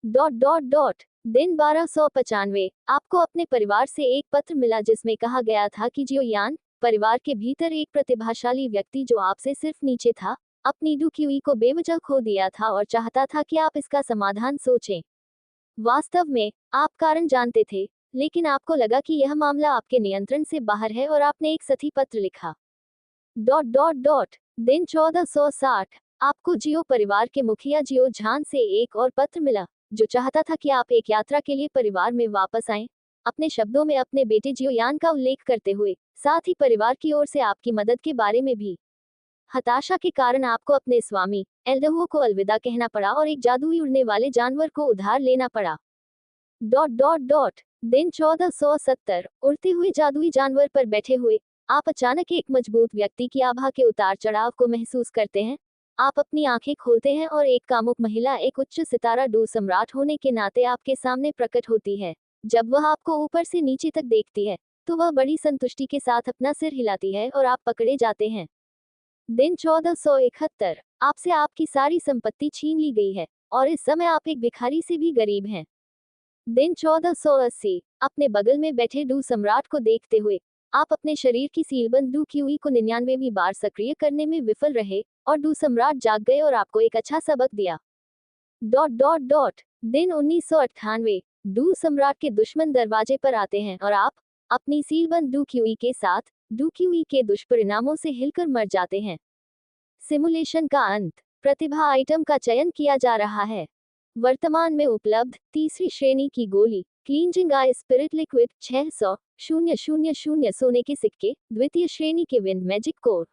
दिन 1295, आपको अपने परिवार से एक पत्र मिला जिसमें कहा गया था कि जियोयान परिवार के भीतर एक प्रतिभाशाली व्यक्ति जो आपसे सिर्फ नीचे था, अपनी डू क्यूई को बेवजह खो दिया था और चाहता था कि आप इसका समाधान सोचें। वास्तव में आप कारण जानते थे, लेकिन आपको लगा कि यह मामला आपके नियंत्रण से बाहर है और आपने एक सती पत्र लिखा। दिन 1460, आपको जियो परिवार के मुखिया जियो झान से एक और पत्र मिला जो चाहता था कि आप एक यात्रा के लिए परिवार में वापस आएं। अपने शब्दों में अपने बेटे जियोयान का उल्लेख करते हुए, साथ ही परिवार की ओर से आपकी मदद के बारे में भी। हताशा के कारण आपको अपने स्वामी एल्डहो को अलविदा कहना पड़ा और एक जादुई उड़ने वाले जानवर को उधार लेना पड़ा। दिन 1470, उड़ते हुए जादुई जानवर पर बैठे हुए आप अचानक एक मजबूत व्यक्ति की आभा के उतार चढ़ाव को महसूस करते हैं। आप अपनी आंखें खोलते हैं और एक कामुक महिला एक उच्च सितारा डू सम्राट होने के नाते आपके सामने प्रकट होती है। जब वह आपको ऊपर से नीचे तक देखती है, तो वह बड़ी संतुष्टि के साथ अपना सिर हिलाती है और आप पकड़े जाते हैं। दिन 1471, आपसे आपकी सारी संपत्ति छीन ली गई है और इस समय आप एक भिखारी से भी गरीब हैं। दिन 1480, अपने बगल में बैठे डू सम्राट को देखते हुए आप अपने शरीर की सीलबंद डू क्यूई को 99वीं बार सक्रिय करने में विफल रहे और डू सम्राट जाग गए और आपको एक अच्छा सबक दिया। दिन 1998। डू सम्राट के दुश्मन दरवाजे पर आते हैं और आप अपनी सीलबंद डू क्यूई के साथ डू क्यूई के दुष्परिणामों से हिलकर मर जाते हैं। सिमुलेशन का अंत। प्रतिभा आइटम का चयन किया जा रहा है। वर्तमान में उपलब्ध तीसरी श्रेणी की गोली क्लींजिंग आई स्पिरिट लिक्विड 600,000 सोने के सिक्के। द्वितीय श्रेणी के विंड मैजिक कोर।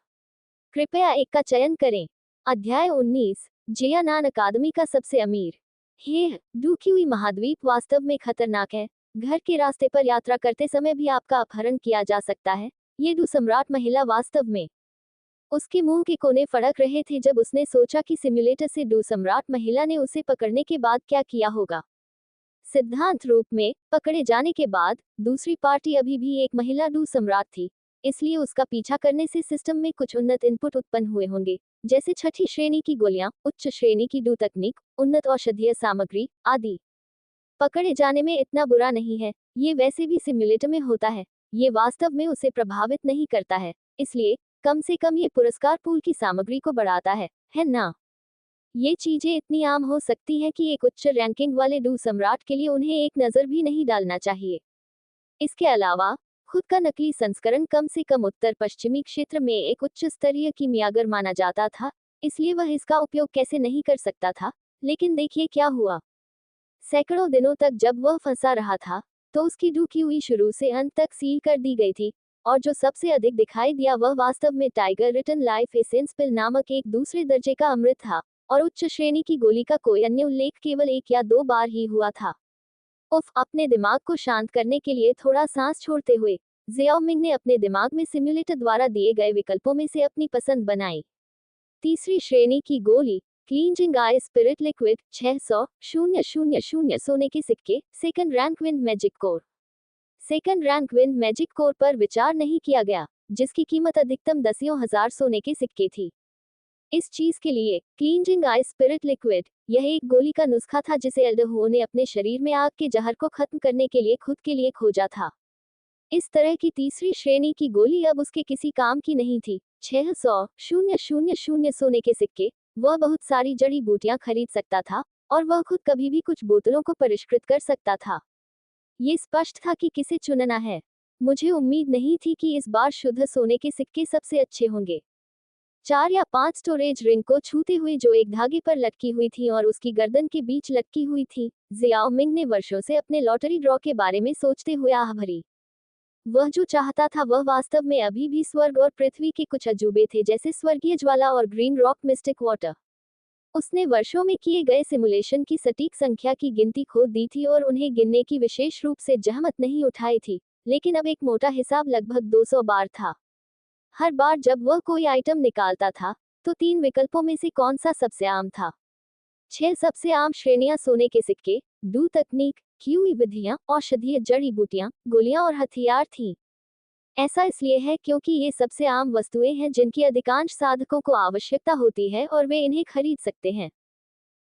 कृपया एक का चयन करें। अध्याय 19। जियानान अकादमी का सबसे अमीर। हे डू क्यूई महाद्वीप वास्तव में खतरनाक है। घर के रास्ते पर यात्रा करते समय भी आपका अपहरण किया जा सकता है। ये डू सम्राट महिला वास्तव में उसके मुंह के कोने फड़क रहे थे जब उसने सोचा कि सिम्युलेटर से डू सम्राट महिला ने उसे पकड़ने के बाद क्या किया होगा। सिद्धांत रूप में पकड़े जाने के बाद दूसरी पार्टी अभी भी एक महिला डू सम्राट थी, इसलिए उसका पीछा करने से सिस्टम में कुछ उन्नत इनपुट उत्पन्न हुए होंगे, जैसे छठी श्रेणी की गोलियां, उच्च श्रेणी की डू तकनीक, उन्नत औषधीय सामग्री आदि। पकड़े जाने में इतना बुरा नहीं है, ये वैसे भी सिम्युलेटर में होता है। ये वास्तव में उसे प्रभावित नहीं करता है, इसलिए कम से कम ये पुरस्कार पूल की सामग्री को बढ़ाता है ना? ये चीजें इतनी आम हो सकती हैं कि एक उच्च रैंकिंग वाले डू सम्राट के लिए उन्हें एक नजर भी नहीं डालना चाहिए। इसके अलावा खुद का नकली संस्करण कम से कम उत्तर पश्चिमी क्षेत्र में एक उच्च स्तरीय कीमियागर माना जाता था, इसलिए वह इसका उपयोग कैसे नहीं कर सकता था। लेकिन देखिए क्या हुआ। सैकड़ों दिनों तक जब वह फंसा रहा था, तो उसकी डू क्यूई शुरू से अंत तक सील कर दी गई थी, और जो सबसे अधिक दिखाई दिया वह वास्तव में टाइगर रिटर्न लाइफ एसेंस पिल नामक एक दूसरे दर्जे का अमृत था, और उच्च श्रेणी की गोली का कोई अन्य उल्लेख केवल 1 या 2 बार ही हुआ था। उफ, अपने दिमाग को शांत करने के लिए थोड़ा सांस छोड़ते हुए जियाओमिंग ने अपने दिमाग में सिम्युलेटर द्वारा दिए गए विकल्पों में से अपनी पसंद बनाई। तीसरी श्रेणी की गोली क्लींजिंग आई स्पिरिट लिक्विड 600,000 सोने के सिक्के। Second rank wind magic core. Second rank wind magic core पर विचार नहीं किया गया, जिसकी कीमत अधिकतम 10,000 सोने के सिक्के थी। इस चीज के लिए क्लींजिंग आई स्पिरिट लिक्विड, यह एक गोली का नुस्खा था जिसे एल्डरहो ने अपने शरीर में आग के जहर को खत्म करने के लिए खुद के लिए खोजा था। इस तरह की तीसरी श्रेणी की गोली अब उसके किसी काम की नहीं थी। 600,000 सोने के सिक्के। वह बहुत सारी जड़ी बूटियां खरीद सकता था, और वह खुद कभी भी कुछ बोतलों को परिष्कृत कर सकता था। ये स्पष्ट था कि किसे चुनना है। मुझे उम्मीद नहीं थी कि इस बार शुद्ध सोने के सिक्के सबसे अच्छे होंगे। 4 या 5 स्टोरेज रिंग को छूते हुए जो एक धागे पर लटकी हुई थी और उसकी गर्दन के बीच लटकी हुई थी, जियाओमिंग ने वर्षों से अपने लॉटरी ड्रॉ के बारे में सोचते हुए आह भरी। वह जो चाहता था वह वास्तव में अभी भी स्वर्ग और पृथ्वी के कुछ अजूबे थे, जैसे स्वर्गीय ज्वाला और ग्रीन रॉक मिस्टिक वाटर। उसने वर्षों में किए गए सिमुलेशन की सटीक संख्या की गिनती खो दी थी और उन्हें गिनने की विशेष रूप से जहमत नहीं उठाई थी, लेकिन अब एक मोटा हिसाब लगभग 200 बार था। हर बार जब वह कोई आइटम निकालता था, तो 3 विकल्पों में से कौन सा सबसे आम था। 6 सबसे आम श्रेणियां सोने के सिक्के, डू तकनीक, क्यूई विधियां, औषधीय जड़ी बूटियां, गोलियां और हथियार थीं। ऐसा इसलिए है क्योंकि ये सबसे आम वस्तुएं हैं जिनकी अधिकांश साधकों को आवश्यकता होती है और वे इन्हें खरीद सकते हैं।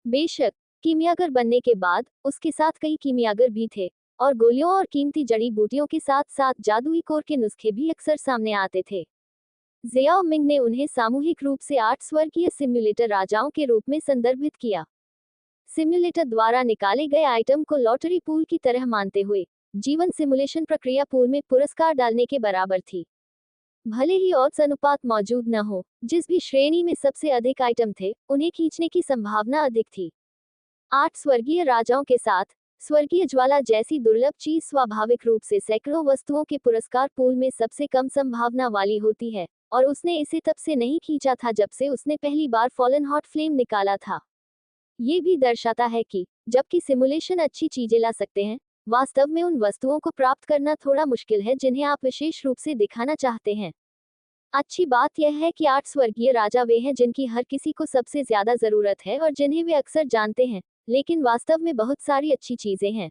बेशक कीमियागर बनने के बाद उसके साथ कई कीमियागर भी थे, और गोलियों और कीमती जड़ी बूटियों के साथ साथ जादुई कोर के नुस्खे भी अक्सर सामने आते थे। जियाओमिंग ने उन्हें सामूहिक रूप से 8 स्वर्गीय सिम्युलेटर राजाओं के रूप में संदर्भित किया। सिम्युलेटर द्वारा निकाले गए आइटम को लॉटरी पूल की तरह मानते हुए जीवन सिमुलेशन प्रक्रिया पूल में पुरस्कार डालने के बराबर थी। भले ही ऑड्स अनुपात मौजूद न हो, जिस भी श्रेणी में सबसे अधिक आइटम थे, उन्हें खींचने की संभावना अधिक थी। 8 स्वर्गीय राजाओं के साथ स्वर्गीय ज्वाला जैसी दुर्लभ चीज स्वाभाविक रूप से सैकड़ों वस्तुओं के पुरस्कार पूल में सबसे कम संभावना वाली होती है, और उसने इसे तब से नहीं खींचा था जब से उसने पहली बार फॉलन हॉट फ्लेम निकाला था। ये भी दर्शाता है कि जबकि सिमुलेशन अच्छी चीजें ला सकते हैं, वास्तव में उन वस्तुओं को प्राप्त करना थोड़ा मुश्किल है जिन्हें आप विशेष रूप से दिखाना चाहते हैं। अच्छी बात यह है कि 8 स्वर्गीय राजा वे हैं जिनकी हर किसी को सबसे ज्यादा जरूरत है और जिन्हें वे अक्सर जानते हैं, लेकिन वास्तव में बहुत सारी अच्छी चीजें हैं।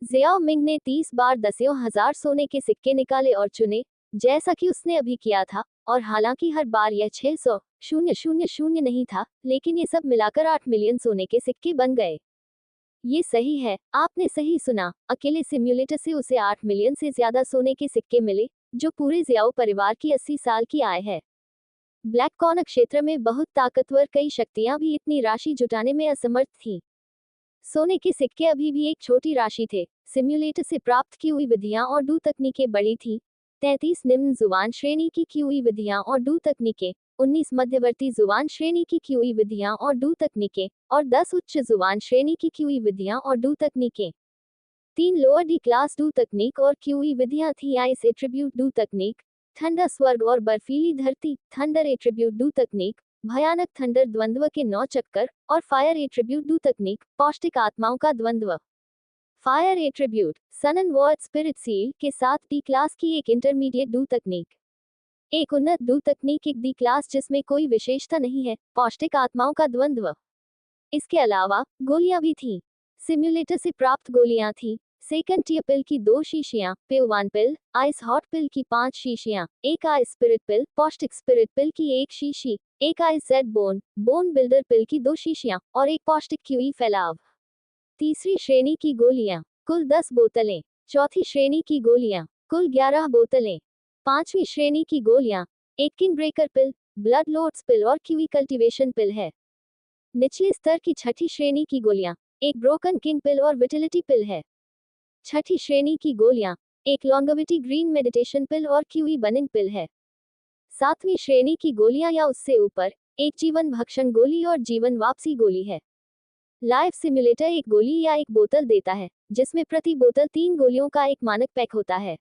जियाओमिंग ने 30 बार 10,000 सोने के सिक्के निकाले और चुने, जैसा कि उसने अभी किया था, और हालांकि हर बार यह 600,000 नहीं था, लेकिन ये सब मिलाकर 8 मिलियन सोने के सिक्के बन गए। ये सही है, आपने सही सुना, अकेले सिम्युलेटर से उसे 8 मिलियन से ज्यादा सोने के सिक्के मिले, जो पूरे जियाओ परिवार की 80 साल की आय है। ब्लैक कॉर्नर क्षेत्र में बहुत ताकतवर कई शक्तियां भी इतनी राशि जुटाने में असमर्थ थीं। सोने के सिक्के अभी भी एक छोटी राशि थे। सिम्युलेटर से प्राप्त की हुई विधियां और डू तकनीकें बड़ी थीं। 33 निम्न जुबान श्रेणी की क्यूई विधियां और डू तकनीकें, 19 मध्यवर्ती जुबान श्रेणी की क्यूई विधियां और डू तकनीकें, और 10 उच्च जुबान श्रेणी की क्यूई विधियां और डू तकनीकें। 3 लोअर डी क्लास डू तकनीक और क्यूई विधियां थी। आइस एट्रीब्यूट डू तकनीक, ठंडा स्वर्ग और बर्फीली धरती, थंडर एट्रीब्यूट डू तकनीक, भयानक थंडर द्वंद्व के 9 चक्कर, और फायर एट्रीब्यूट डू तकनीक, पौष्टिक आत्माओं का द्वंद्व। Fire attribute, sun and word spirit seal के साथ डी क्लास की एक इंटरमीडिएट डू तकनीक। एक उन्नत डू तकनीक एक डी क्लास जिसमें कोई विशेषता नहीं है, पौष्टिक आत्माओं का द्वंद्व। इसके अलावा गोलियां भी थीं। सिम्युलेटर से प्राप्त गोलियां थीं। सेकंड टियर पिल की 2 शीशियां, पे 1 पिल, आइस हॉट पिल की 5 शीशियां, एक आइस स्पिरिट पिल, पौष्टिक स्पिरिट पिल की 1 शीशी, एक आइस जेड बोन बिल्डर पिल की 2 शीशियां, और एक पौष्टिक क्यूई फैलाव। तीसरी श्रेणी की गोलियां, कुल 10 बोतलें। चौथी श्रेणी की गोलियां, कुल 11 बोतलें। पांचवी श्रेणी की गोलियां, एक किंग ब्रेकर पिल, ब्लड लॉर्ड्स पिल और क्यूई कल्टीवेशन पिल है। निचले स्तर की छठी श्रेणी की गोलियां, एक ब्रोकन किंग पिल और विटिलिटी पिल है। छठी श्रेणी की गोलियां, एक लॉन्गेविटी ग्रीन मेडिटेशन पिल और क्यूई बनिंग पिल है। सातवीं श्रेणी की गोलियां या उससे ऊपर, एक जीवन भक्षण गोली और जीवन वापसी गोली है। लाइफ सिम्युलेटर एक गोली या एक बोतल देता है, जिसमें प्रति बोतल 3 गोलियों का एक मानक पैक होता है।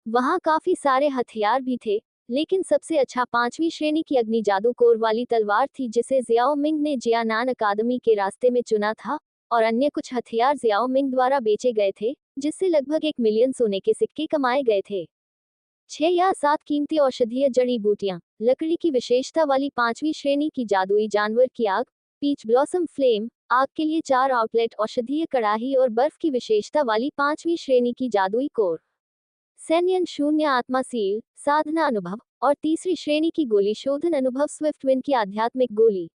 वहां काफी सारे हथियार भी थे, लेकिन सबसे अच्छा 5वीं श्रेणी की अग्नि जादू कोर वाली तलवार थी जिसे जियाओ मिंग ने जियानान अकादमी के रास्ते में चुना था, और अन्य कुछ हथियार जियाओ मिंग द्वारा बेचे गए थे, जिससे लगभग 1 मिलियन सोने के सिक्के कमाए गए थे। 6 या 7 कीमती औषधीय जड़ी बूटियां, लकड़ी की विशेषता वाली 5वीं श्रेणी की जादुई जानवर की आग, पीच ब्लॉसम फ्लेम, आग के लिए 4 आउटलेट औषधीय कड़ाही और बर्फ की विशेषता वाली 5वीं श्रेणी की जादुई कोर। सैन्यन शून्य आत्मा सील, साधना अनुभव, और तीसरी श्रेणी की गोली शोधन अनुभव स्विफ्ट विन की आध्यात्मिक गोली।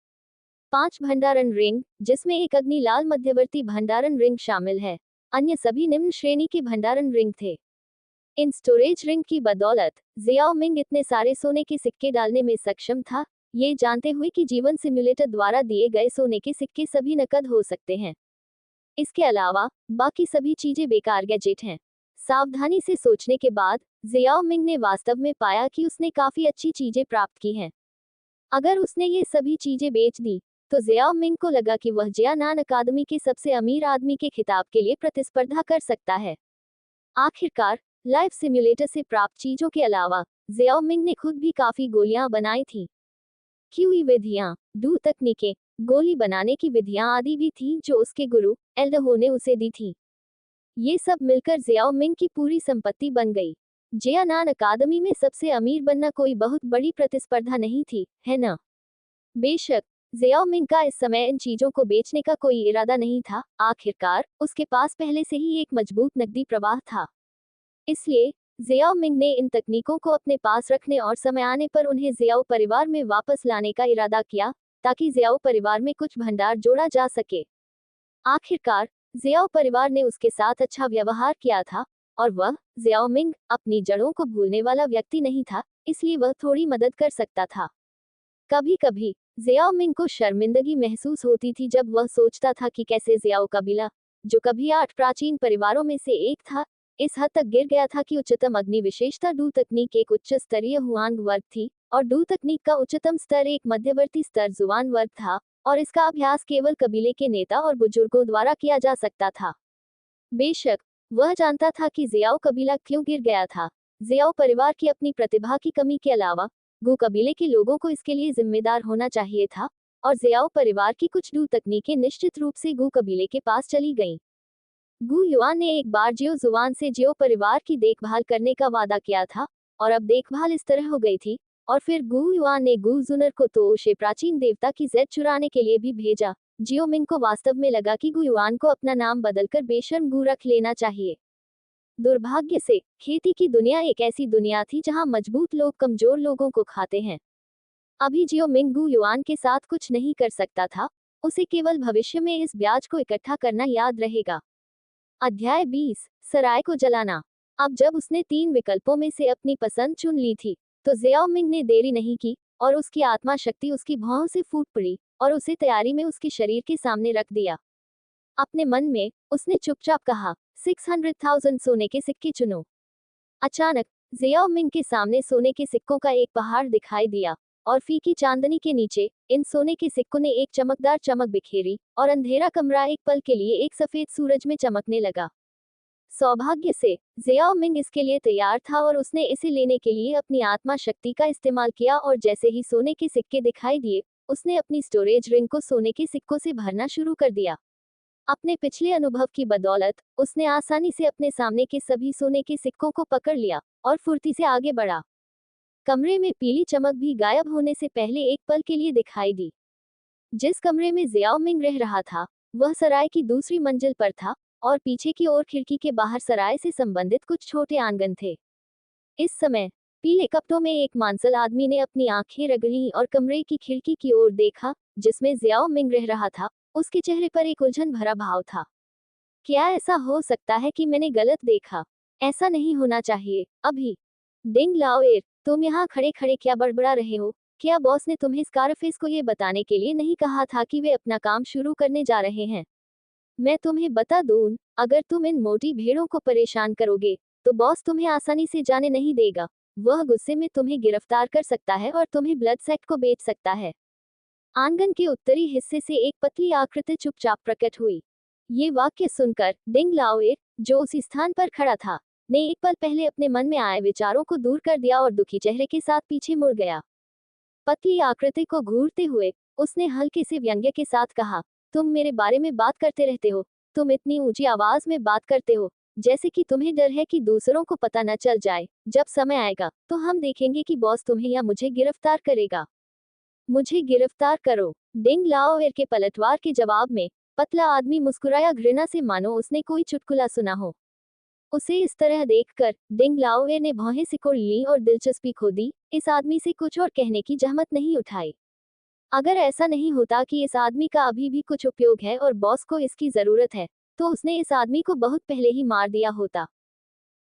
5 भंडारण रिंग, जिसमें एक अग्नि लाल मध्यवर्ती भंडारण रिंग शामिल है। अन्य सभी निम्न श्रेणी के भंडारण रिंग थे। इन स्टोरेज रिंग की बदौलत जियाओ मिंग इतने सारे सोने के सिक्के डालने में सक्षम था, ये जानते हुए कि जीवन सिम्युलेटर द्वारा दिए गए सोने के सिक्के सभी नकद हो सकते हैं। इसके अलावा बाकी सभी चीजें बेकार गैजेट हैं। सावधानी से सोचने के बाद जियाओ मिंग ने वास्तव में पाया कि उसने काफी अच्छी चीजें प्राप्त की हैं। अगर उसने ये सभी चीजें बेच दी, तो जियाओ मिंग को लगा कि वह जियानान अकादमी के सबसे अमीर आदमी के खिताब के लिए प्रतिस्पर्धा कर सकता है। आखिरकार लाइफ सिम्युलेटर से प्राप्त चीजों के अलावा जियाओ मिंग ने खुद भी काफी गोलियां बनाई थीं। क्यूई विधियां, डू तकनीकें, गोली बनाने की विधियां आदि भी थीं जो उसके गुरु एल्डहो ने उसे दी थी। ये सब मिलकर जियाओ मिंग की पूरी संपत्ति बन गई। जियानान अकादमी में सबसे अमीर बनना कोई बहुत बड़ी प्रतिस्पर्धा नहीं थी, है ना? बेशक जियाओ मिंग का इस समय इन चीजों को बेचने का कोई इरादा नहीं था। आखिरकार उसके पास पहले से ही एक मजबूत नकदी प्रवाह था। इसलिए जियाओ मिंग ने इन तकनीकों को अपने पास रखने और समय आने पर उन्हें जियाओ परिवार में वापस लाने का इरादा किया, ताकि जियाओ परिवार में कुछ भंडार जोड़ा जा सके। आखिरकार जियाओ परिवार ने उसके साथ अच्छा व्यवहार किया था, और वह जियाओ मिंग अपनी जड़ों को भूलने वाला व्यक्ति नहीं था, इसलिए वह थोड़ी मदद कर सकता था। कभी कभी जियाओ मिंग को शर्मिंदगी महसूस होती थी जब वह सोचता था कि कैसे जियाओ कबीला, जो कभी 8 प्राचीन परिवारों में से एक था, इस हद तक गिर गया था कि उच्चतम अग्नि विशेषता डू तकनीक एक उच्च स्तरीय हुआंग वर्ग थी, और डू तकनीक का उच्चतम स्तर एक मध्यवर्ती स्तर जुआन वर्ग था, और इसका अभ्यास केवल कबीले के नेता और बुजुर्गों द्वारा किया जा सकता था। बेशक वह जानता था कि जियाओ कबीला क्यों गिर गया था। जियाओ परिवार की अपनी प्रतिभा की कमी के अलावा गू कबीले के लोगों को इसके लिए जिम्मेदार होना चाहिए था, और जियाओ परिवार की कुछ डू तकनीकें निश्चित रूप से गू कबीले के पास चली गईं। गू युआन ने एक बार जियो जुआन से जियो परिवार की देखभाल करने का वादा किया था, और अब देखभाल इस तरह हो गई थी। और फिर गू युआन ने गू जुनर को तोशे प्राचीन देवता की जेड चुराने के लिए भी भेजा। जियो मिंग को वास्तव में लगा कि गू युआन को अपना नाम बदलकर बेशर्म गू रख लेना चाहिए। दुर्भाग्य से खेती की दुनिया एक ऐसी दुनिया थी जहां मजबूत लोग कमजोर लोगों को खाते हैं। अभी जियो मिंग गू युआन के साथ कुछ नहीं कर सकता था, उसे केवल भविष्य में इस ब्याज को इकट्ठा करना याद रहेगा। अध्याय 20, सराय को जलाना। अब जब उसने 3 विकल्पों में से अपनी पसंद चुन ली थी, तो जियाओ मिंग ने देरी नहीं की और उसकी आत्मा शक्ति उसकी भौहों से फूट पड़ी और उसे तैयारी में उसके शरीर के सामने रख दिया। अपने मन में उसने चुपचाप कहा, 600,000 सोने के सिक्के चुनो। अचानक जियाओ मिंग के सामने सोने के सिक्कों का एक पहाड़ दिखाई दिया और फीकी चांदनी के नीचे इन सोने के सिक्कों ने एक चमकदार चमक बिखेरी और अंधेरा कमरा एक पल के लिए एक सफेद सूरज में चमकने लगा। सौभाग्य से जियाओ मिंग इसके लिए तैयार था और उसने इसे लेने के लिए अपनी आत्मा शक्ति का इस्तेमाल किया और जैसे ही सोने के सिक्के दिखाई दिए, उसने अपनी स्टोरेज रिंग को सोने के सिक्कों से भरना शुरू कर दिया। अपने पिछले अनुभव की बदौलत उसने आसानी से अपने सामने के सभी सोने के सिक्कों को पकड़ लिया और फुर्ती से आगे बढ़ा। कमरे में पीली चमक भी गायब होने से पहले एक पल के लिए दिखाई दी। जिस कमरे में जियाओ मिंग रह रहा था, वह सराय की दूसरी मंजिल पर था और पीछे की ओर खिड़की के बाहर सराय से संबंधित कुछ छोटे आंगन थे। इस समय पीले कपड़ों में एक मांसल आदमी ने अपनी आंखें रगड़ी और कमरे की खिड़की की ओर देखा जिसमें जियाओ मिंग रह रहा था। उसके चेहरे पर एक उलझन भरा भाव था। क्या ऐसा हो सकता है कि मैंने गलत देखा? ऐसा नहीं होना चाहिए। अभी डिंग लाओएर, तुम यहाँ खड़े खड़े क्या बड़बड़ा रहे हो? क्या बॉस ने तुम्हें स्कारफेस को ये बताने के लिए नहीं कहा था कि वे अपना काम शुरू करने जा रहे हैं? मैं तुम्हें बता दूं, अगर तुम इन मोटी भेड़ों को परेशान करोगे तो बॉस तुम्हें आसानी से जाने नहीं देगा। वह गुस्से में तुम्हें गिरफ्तार कर सकता है और तुम्हें ब्लड सेक्ट को बेच सकता है। आंगन के उत्तरी हिस्से से एक पतली आकृति चुपचाप प्रकट हुई। ये वाक्य सुनकर डिंग लाओएर, जो उसी स्थान पर खड़ा था, ने एक पल पहले अपने मन में आए विचारों को दूर कर दिया और दुखी चेहरे के साथ पीछे मुड़ गया। पतली आकृति को घूरते हुए उसने हल्के से व्यंग्य के साथ कहा, तुम मेरे बारे में बात करते रहते हो। तुम इतनी ऊंची आवाज में बात करते हो जैसे कि तुम्हें डर है कि दूसरों को पता न चल जाए। जब समय आएगा तो हम देखेंगे कि बॉस तुम्हें या मुझे गिरफ्तार करेगा। मुझे गिरफ्तार करो। डिंग लाओएर के पलटवार के जवाब में पतला आदमी मुस्कुराया, घृणा से, मानो उसने कोई चुटकुला सुना हो। उसे इस तरह देखकर डिंग लाओएर ने भौहें सिकोड़ ली और दिलचस्पी खो दी। इस आदमी से कुछ और कहने की जहमत नहीं उठाई। अगर ऐसा नहीं होता कि इस आदमी का अभी भी कुछ उपयोग है और बॉस को इसकी जरूरत है, तो उसने इस आदमी को बहुत पहले ही मार दिया होता।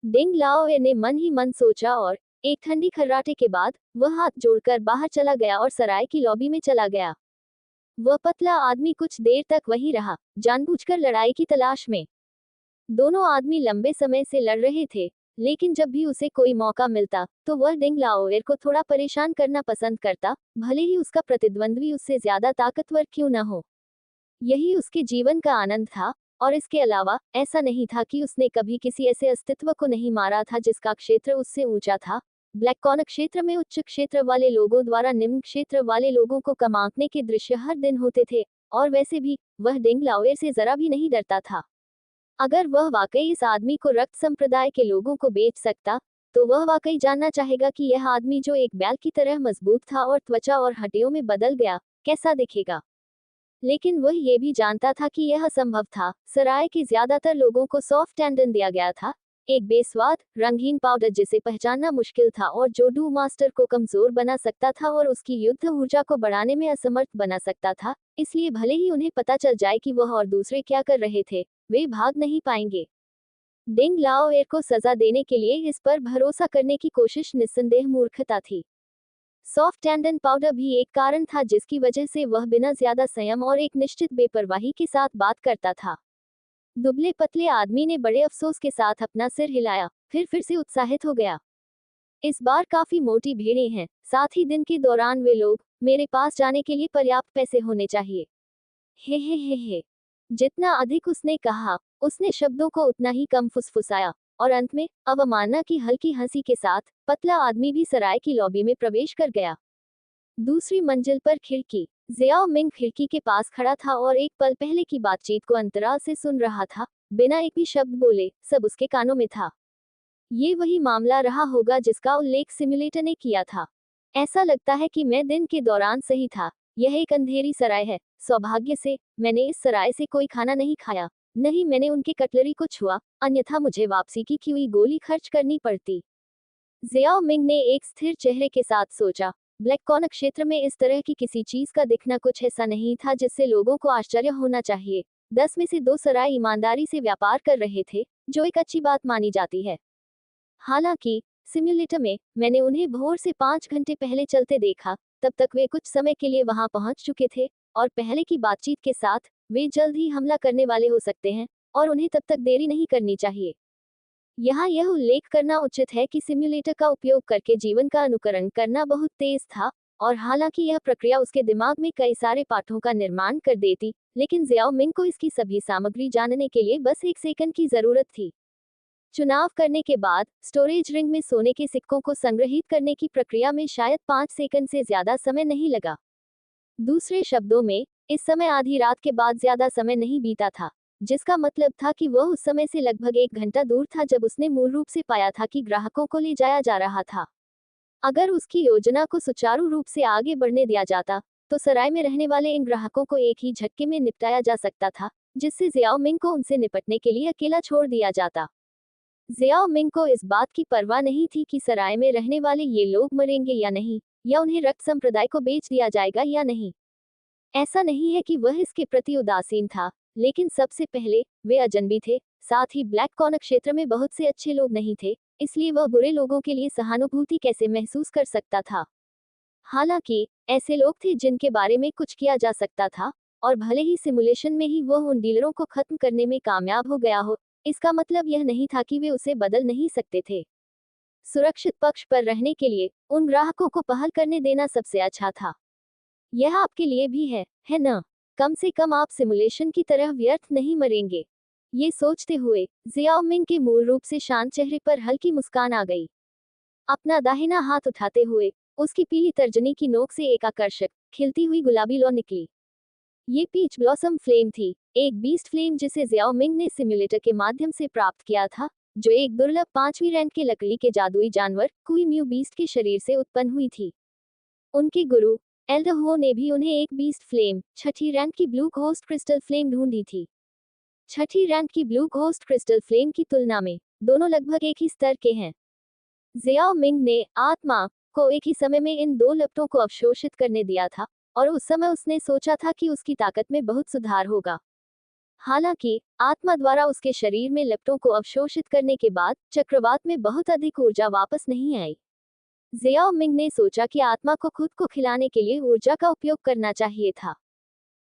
डिंग लाओएर ने मन ही मन सोचा और एक ठंडी खर्राटे के बाद वह हाथ जोड़कर बाहर चला गया और सराय की लॉबी में चला गया। वह पतला आदमी कुछ देर तक वहीं रहा, जानबूझकर लड़ाई की तलाश में। दोनों आदमी लंबे समय से लड़ रहे थे, लेकिन जब भी उसे कोई मौका मिलता तो वह डिंग लाओएर को थोड़ा परेशान करना पसंद करता, भले ही उसका प्रतिद्वंद्वी उससे ज्यादा ताकतवर क्यों न हो। यही उसके जीवन का आनंद था। और इसके अलावा ऐसा नहीं था कि उसने कभी किसी ऐसे अस्तित्व को नहीं मारा था जिसका क्षेत्र उससे ऊंचा था। ब्लैक कॉर्न क्षेत्र में उच्च क्षेत्र वाले लोगों द्वारा निम्न क्षेत्र वाले लोगों को कम आंकने के दृश्य हर दिन होते थे, और वैसे भी वह डिंग लाओएर से जरा भी नहीं डरता था। अगर वह वाकई इस आदमी को रक्त संप्रदाय के लोगों को बेच सकता, तो वह वाकई जानना चाहेगा कि यह आदमी जो एक बैल की तरह मजबूत था और त्वचा और हड्डियों में बदल गया, कैसा दिखेगा। लेकिन वह ये भी जानता था कि यह असंभव था। सराय के ज्यादातर लोगों को सॉफ्ट टेंडन दिया गया था, एक बेस्वाद रंगीन पाउडर जिसे पहचानना मुश्किल था और जो डू मास्टर को कमजोर बना सकता था और उसकी युद्ध ऊर्जा को बढ़ाने में असमर्थ बना सकता था। इसलिए भले ही उन्हें पता चल जाए कि वह और दूसरे क्या कर रहे थे, वे भाग नहीं पाएंगे। डिंग लाओएर को सजा देने के लिए इस पर भरोसा करने की कोशिश निस्संदेह मूर्खता थी। सॉफ्ट टेंडन पाउडर भी एक कारण था जिसकी वजह से वह बिना ज्यादा संयम और एक निश्चित बेपरवाही के साथ बात करता था। दुबले पतले आदमी ने बड़े अफसोस के साथ अपना सिर हिलाया, फिर से उत्साहित हो गया। इस बार काफी मोटी भीड़ें हैं, साथ ही दिन के दौरान वे लोग, मेरे पास जाने के लिए पर्याप्त पैसे होने चाहिए। हे। जितना अधिक उसने कहा, उसने शब्दों को उतना ही कम फुसफुसाया, और अंत में अवमानना की हल्की हंसी के साथ पतला आदमी भी सराय की लॉबी में प्रवेश कर गया। दूसरी मंजिल पर खिड़की। जियाओ मिंग खिड़की के पास खड़ा था और एक पल पहले की बातचीत को अंतराल से सुन रहा था, बिना एक भी शब्द बोले। सब उसके कानों में था। ये वही मामला रहा होगा जिसका उल्लेख सिम्युलेटर ने किया था। ऐसा लगता है कि मैं दिन के दौरान सही था। यह एक अंधेरी सराय है। सौभाग्य से मैंने इस सराय से कोई खाना नहीं खाया, नहीं मैंने उनके कटलरी को छुआ, अन्यथा मुझे वापसी की हुई गोली खर्च करनी पड़ती। जियाओ मिंग ने एक स्थिर चेहरे के साथ सोचा। ब्लैक कॉर्न क्षेत्र में इस तरह की किसी चीज का दिखना कुछ ऐसा नहीं था जिससे लोगों को आश्चर्य होना चाहिए। 10 में से 2 सराय ईमानदारी से व्यापार कर रहे थे, जो एक अच्छी बात मानी जाती है। हालांकि सिम्युलेटर में मैंने उन्हें भोर से 5 घंटे पहले चलते देखा। तब तक वे कुछ समय के लिए वहां पहुंच चुके थे और पहले की बातचीत के साथ वे जल्द ही हमला करने वाले हो सकते हैं और उन्हें तब तक देरी नहीं करनी चाहिए। यहाँ यह उल्लेख करना उचित है कि सिम्युलेटर का उपयोग करके जीवन का अनुकरण करना बहुत तेज था और हालांकि यह प्रक्रिया उसके दिमाग में कई सारे पाठों का निर्माण कर देती, लेकिन जियाओ मिंग को इसकी सभी सामग्री जानने के लिए बस 1 सेकंड की जरूरत थी। चुनाव करने के बाद स्टोरेज रिंग में सोने के सिक्कों को संग्रहित करने की प्रक्रिया में शायद 5 सेकंड से ज्यादा समय नहीं लगा। दूसरे शब्दों में, इस समय आधी रात के बाद ज्यादा समय नहीं बीता था, जिसका मतलब था कि वह उस समय से लगभग 1 घंटा दूर था जब उसने मूल रूप से पाया था कि ग्राहकों को ले जाया जा रहा था। अगर उसकी योजना को सुचारू रूप से आगे बढ़ने दिया जाता, तो सराय में रहने वाले इन ग्राहकों को एक ही झटके में निपटाया जा सकता था, जिससे जियाओ मिंग को उनसे निपटने के लिए अकेला छोड़ दिया जाता। जियाओ मिंग को इस बात की परवाह नहीं थी कि सराय में रहने वाले ये लोग मरेंगे या नहीं, या उन्हें रक्त संप्रदाय को बेच दिया जाएगा या नहीं। ऐसा नहीं है कि वह इसके प्रति उदासीन था, लेकिन सबसे पहले वे अजनबी थे, साथ ही ब्लैक कॉर्नर क्षेत्र में बहुत से अच्छे लोग नहीं थे, इसलिए वह बुरे लोगों के लिए सहानुभूति कैसे महसूस कर सकता था। हालांकि ऐसे लोग थे जिनके बारे में कुछ किया जा सकता था, और भले ही सिमुलेशन में ही वह उन डीलरों को खत्म करने में कामयाब हो गया हो, इसका मतलब यह नहीं था कि वे उसे बदल नहीं सकते थे। सुरक्षित पक्ष पर रहने के लिए उन ग्राहकों को पहल करने देना सबसे अच्छा था। यह आपके लिए भी है न? कम से कम आप सिमुलेशन की तरह व्यर्थ नहीं मरेंगे। ये सोचते हुए जियाओ मिंग के मूल रूप से शांत चेहरे पर हल्की मुस्कान आ गई। अपना दाहिना हाथ उठाते हुए उसकी पीली तर्जनी की नोक से एक आकर्षक खिलती हुई गुलाबी लौ निकली। ये पीच ब्लॉसम फ्लेम थी, एक बीस्ट फ्लेम जिसे जियाओ मिंग ने सिम्युलेटर के माध्यम से प्राप्त किया था, जो एक दुर्लभ 5वीं रैंक के लकड़ी के जादुई जानवर कुई म्यू बीस्ट के शरीर से उत्पन्न हुई थी। उनके गुरु एल्डर हो ने भी उन्हें एक बीस्ट फ्लेम 6ठी रैंक की ब्लू घोस्ट क्रिस्टल फ्लेम ढूंढी थी। 6ठी रैंक की ब्लू घोस्ट क्रिस्टल फ्लेम की तुलना में दोनों लगभग एक ही स्तर के हैं। जियाओ मिंग ने आत्मा को एक ही समय में इन दो लपटों को अवशोषित करने दिया था, और उस समय उसने सोचा था कि उसकी ताकत में बहुत सुधार होगा। हालांकि आत्मा द्वारा उसके शरीर में लपटों को अवशोषित करने के बाद चक्रवात में बहुत अधिक ऊर्जा वापस नहीं आई। जियाओ मिंग ने सोचा कि आत्मा को खुद को खिलाने के लिए ऊर्जा का उपयोग करना चाहिए था।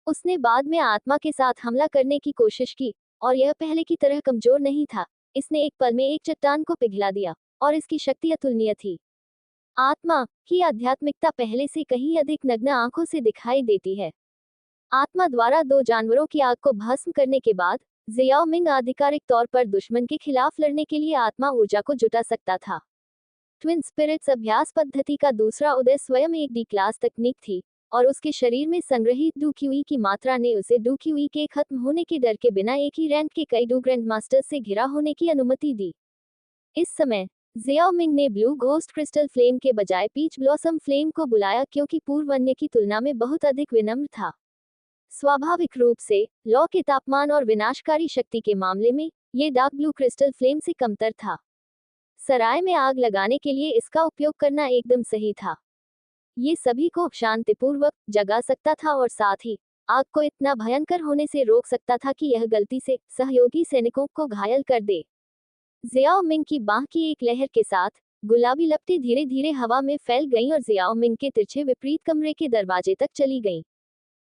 उसने बाद में आत्मा के साथ हमला करने की कोशिश की, और यह पहले की तरह कमजोर नहीं था। इसने एक पल में एक चट्टान को पिघला दिया, और इसकी शक्ति अतुलनीय थी। आत्मा की आध्यात्मिकता पहले से कहीं अधिक नग्न आंखों से दिखाई देती है। आत्मा द्वारा दो जानवरों की आग को भस्म करने के बाद जियाओ मिंग आधिकारिक तौर पर दुश्मन के खिलाफ लड़ने के लिए आत्मा ऊर्जा को जुटा सकता था। ट्विन स्पिरिट्स अभ्यास पद्धति का दूसरा उदय स्वयं एक डी क्लास तकनीक थी, और उसके शरीर में संग्रहित डूक्यूई की मात्रा ने उसे डूक्यूई के खत्म होने के डर के बिना एक ही रैंक के कई डू ग्रैंड मास्टर्स से घिरा होने की अनुमति दी। इस समय जियाओ मिंग ने ब्लू घोस्ट क्रिस्टल फ्लेम के बजाय पीच ब्लॉसम फ्लेम को बुलाया, क्योंकि पूर्व अन्य की तुलना में बहुत अधिक विनम्र था। स्वाभाविक रूप से लौ के तापमान और विनाशकारी शक्ति के मामले में ये डार्क ब्लू क्रिस्टल फ्लेम से कमतर था। सराय में आग लगाने के लिए इसका उपयोग करना एकदम सही था। ये सभी को शांतिपूर्वक जगा सकता था और साथ ही आग को इतना भयंकर होने से रोक सकता था कि यह गलती से सहयोगी सैनिकों को घायल कर दे। जियाओ मिंग की बाह की एक लहर के साथ गुलाबी लपटें धीरे धीरे हवा में फैल गईं और जियाओ मिंग के तिरछे विपरीत कमरे के दरवाजे तक चली गईं।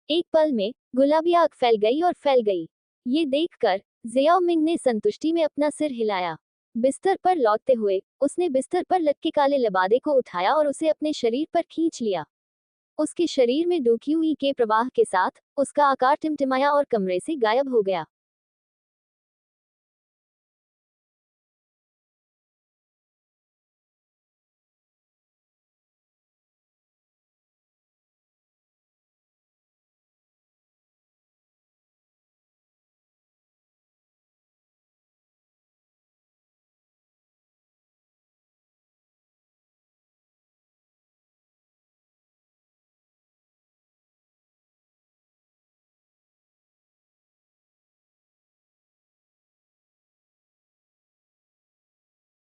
एक पल में गुलाबी आग फैल गई और फैल गई। ये देखकर जियाओ मिंग ने संतुष्टि में अपना सिर हिलाया। बिस्तर पर लौटते हुए उसने बिस्तर पर लटके काले लबादे को उठाया और उसे अपने शरीर पर खींच लिया। उसके शरीर में डूक्यूई के प्रवाह के साथ उसका आकार टिमटिमाया और कमरे से गायब हो गया।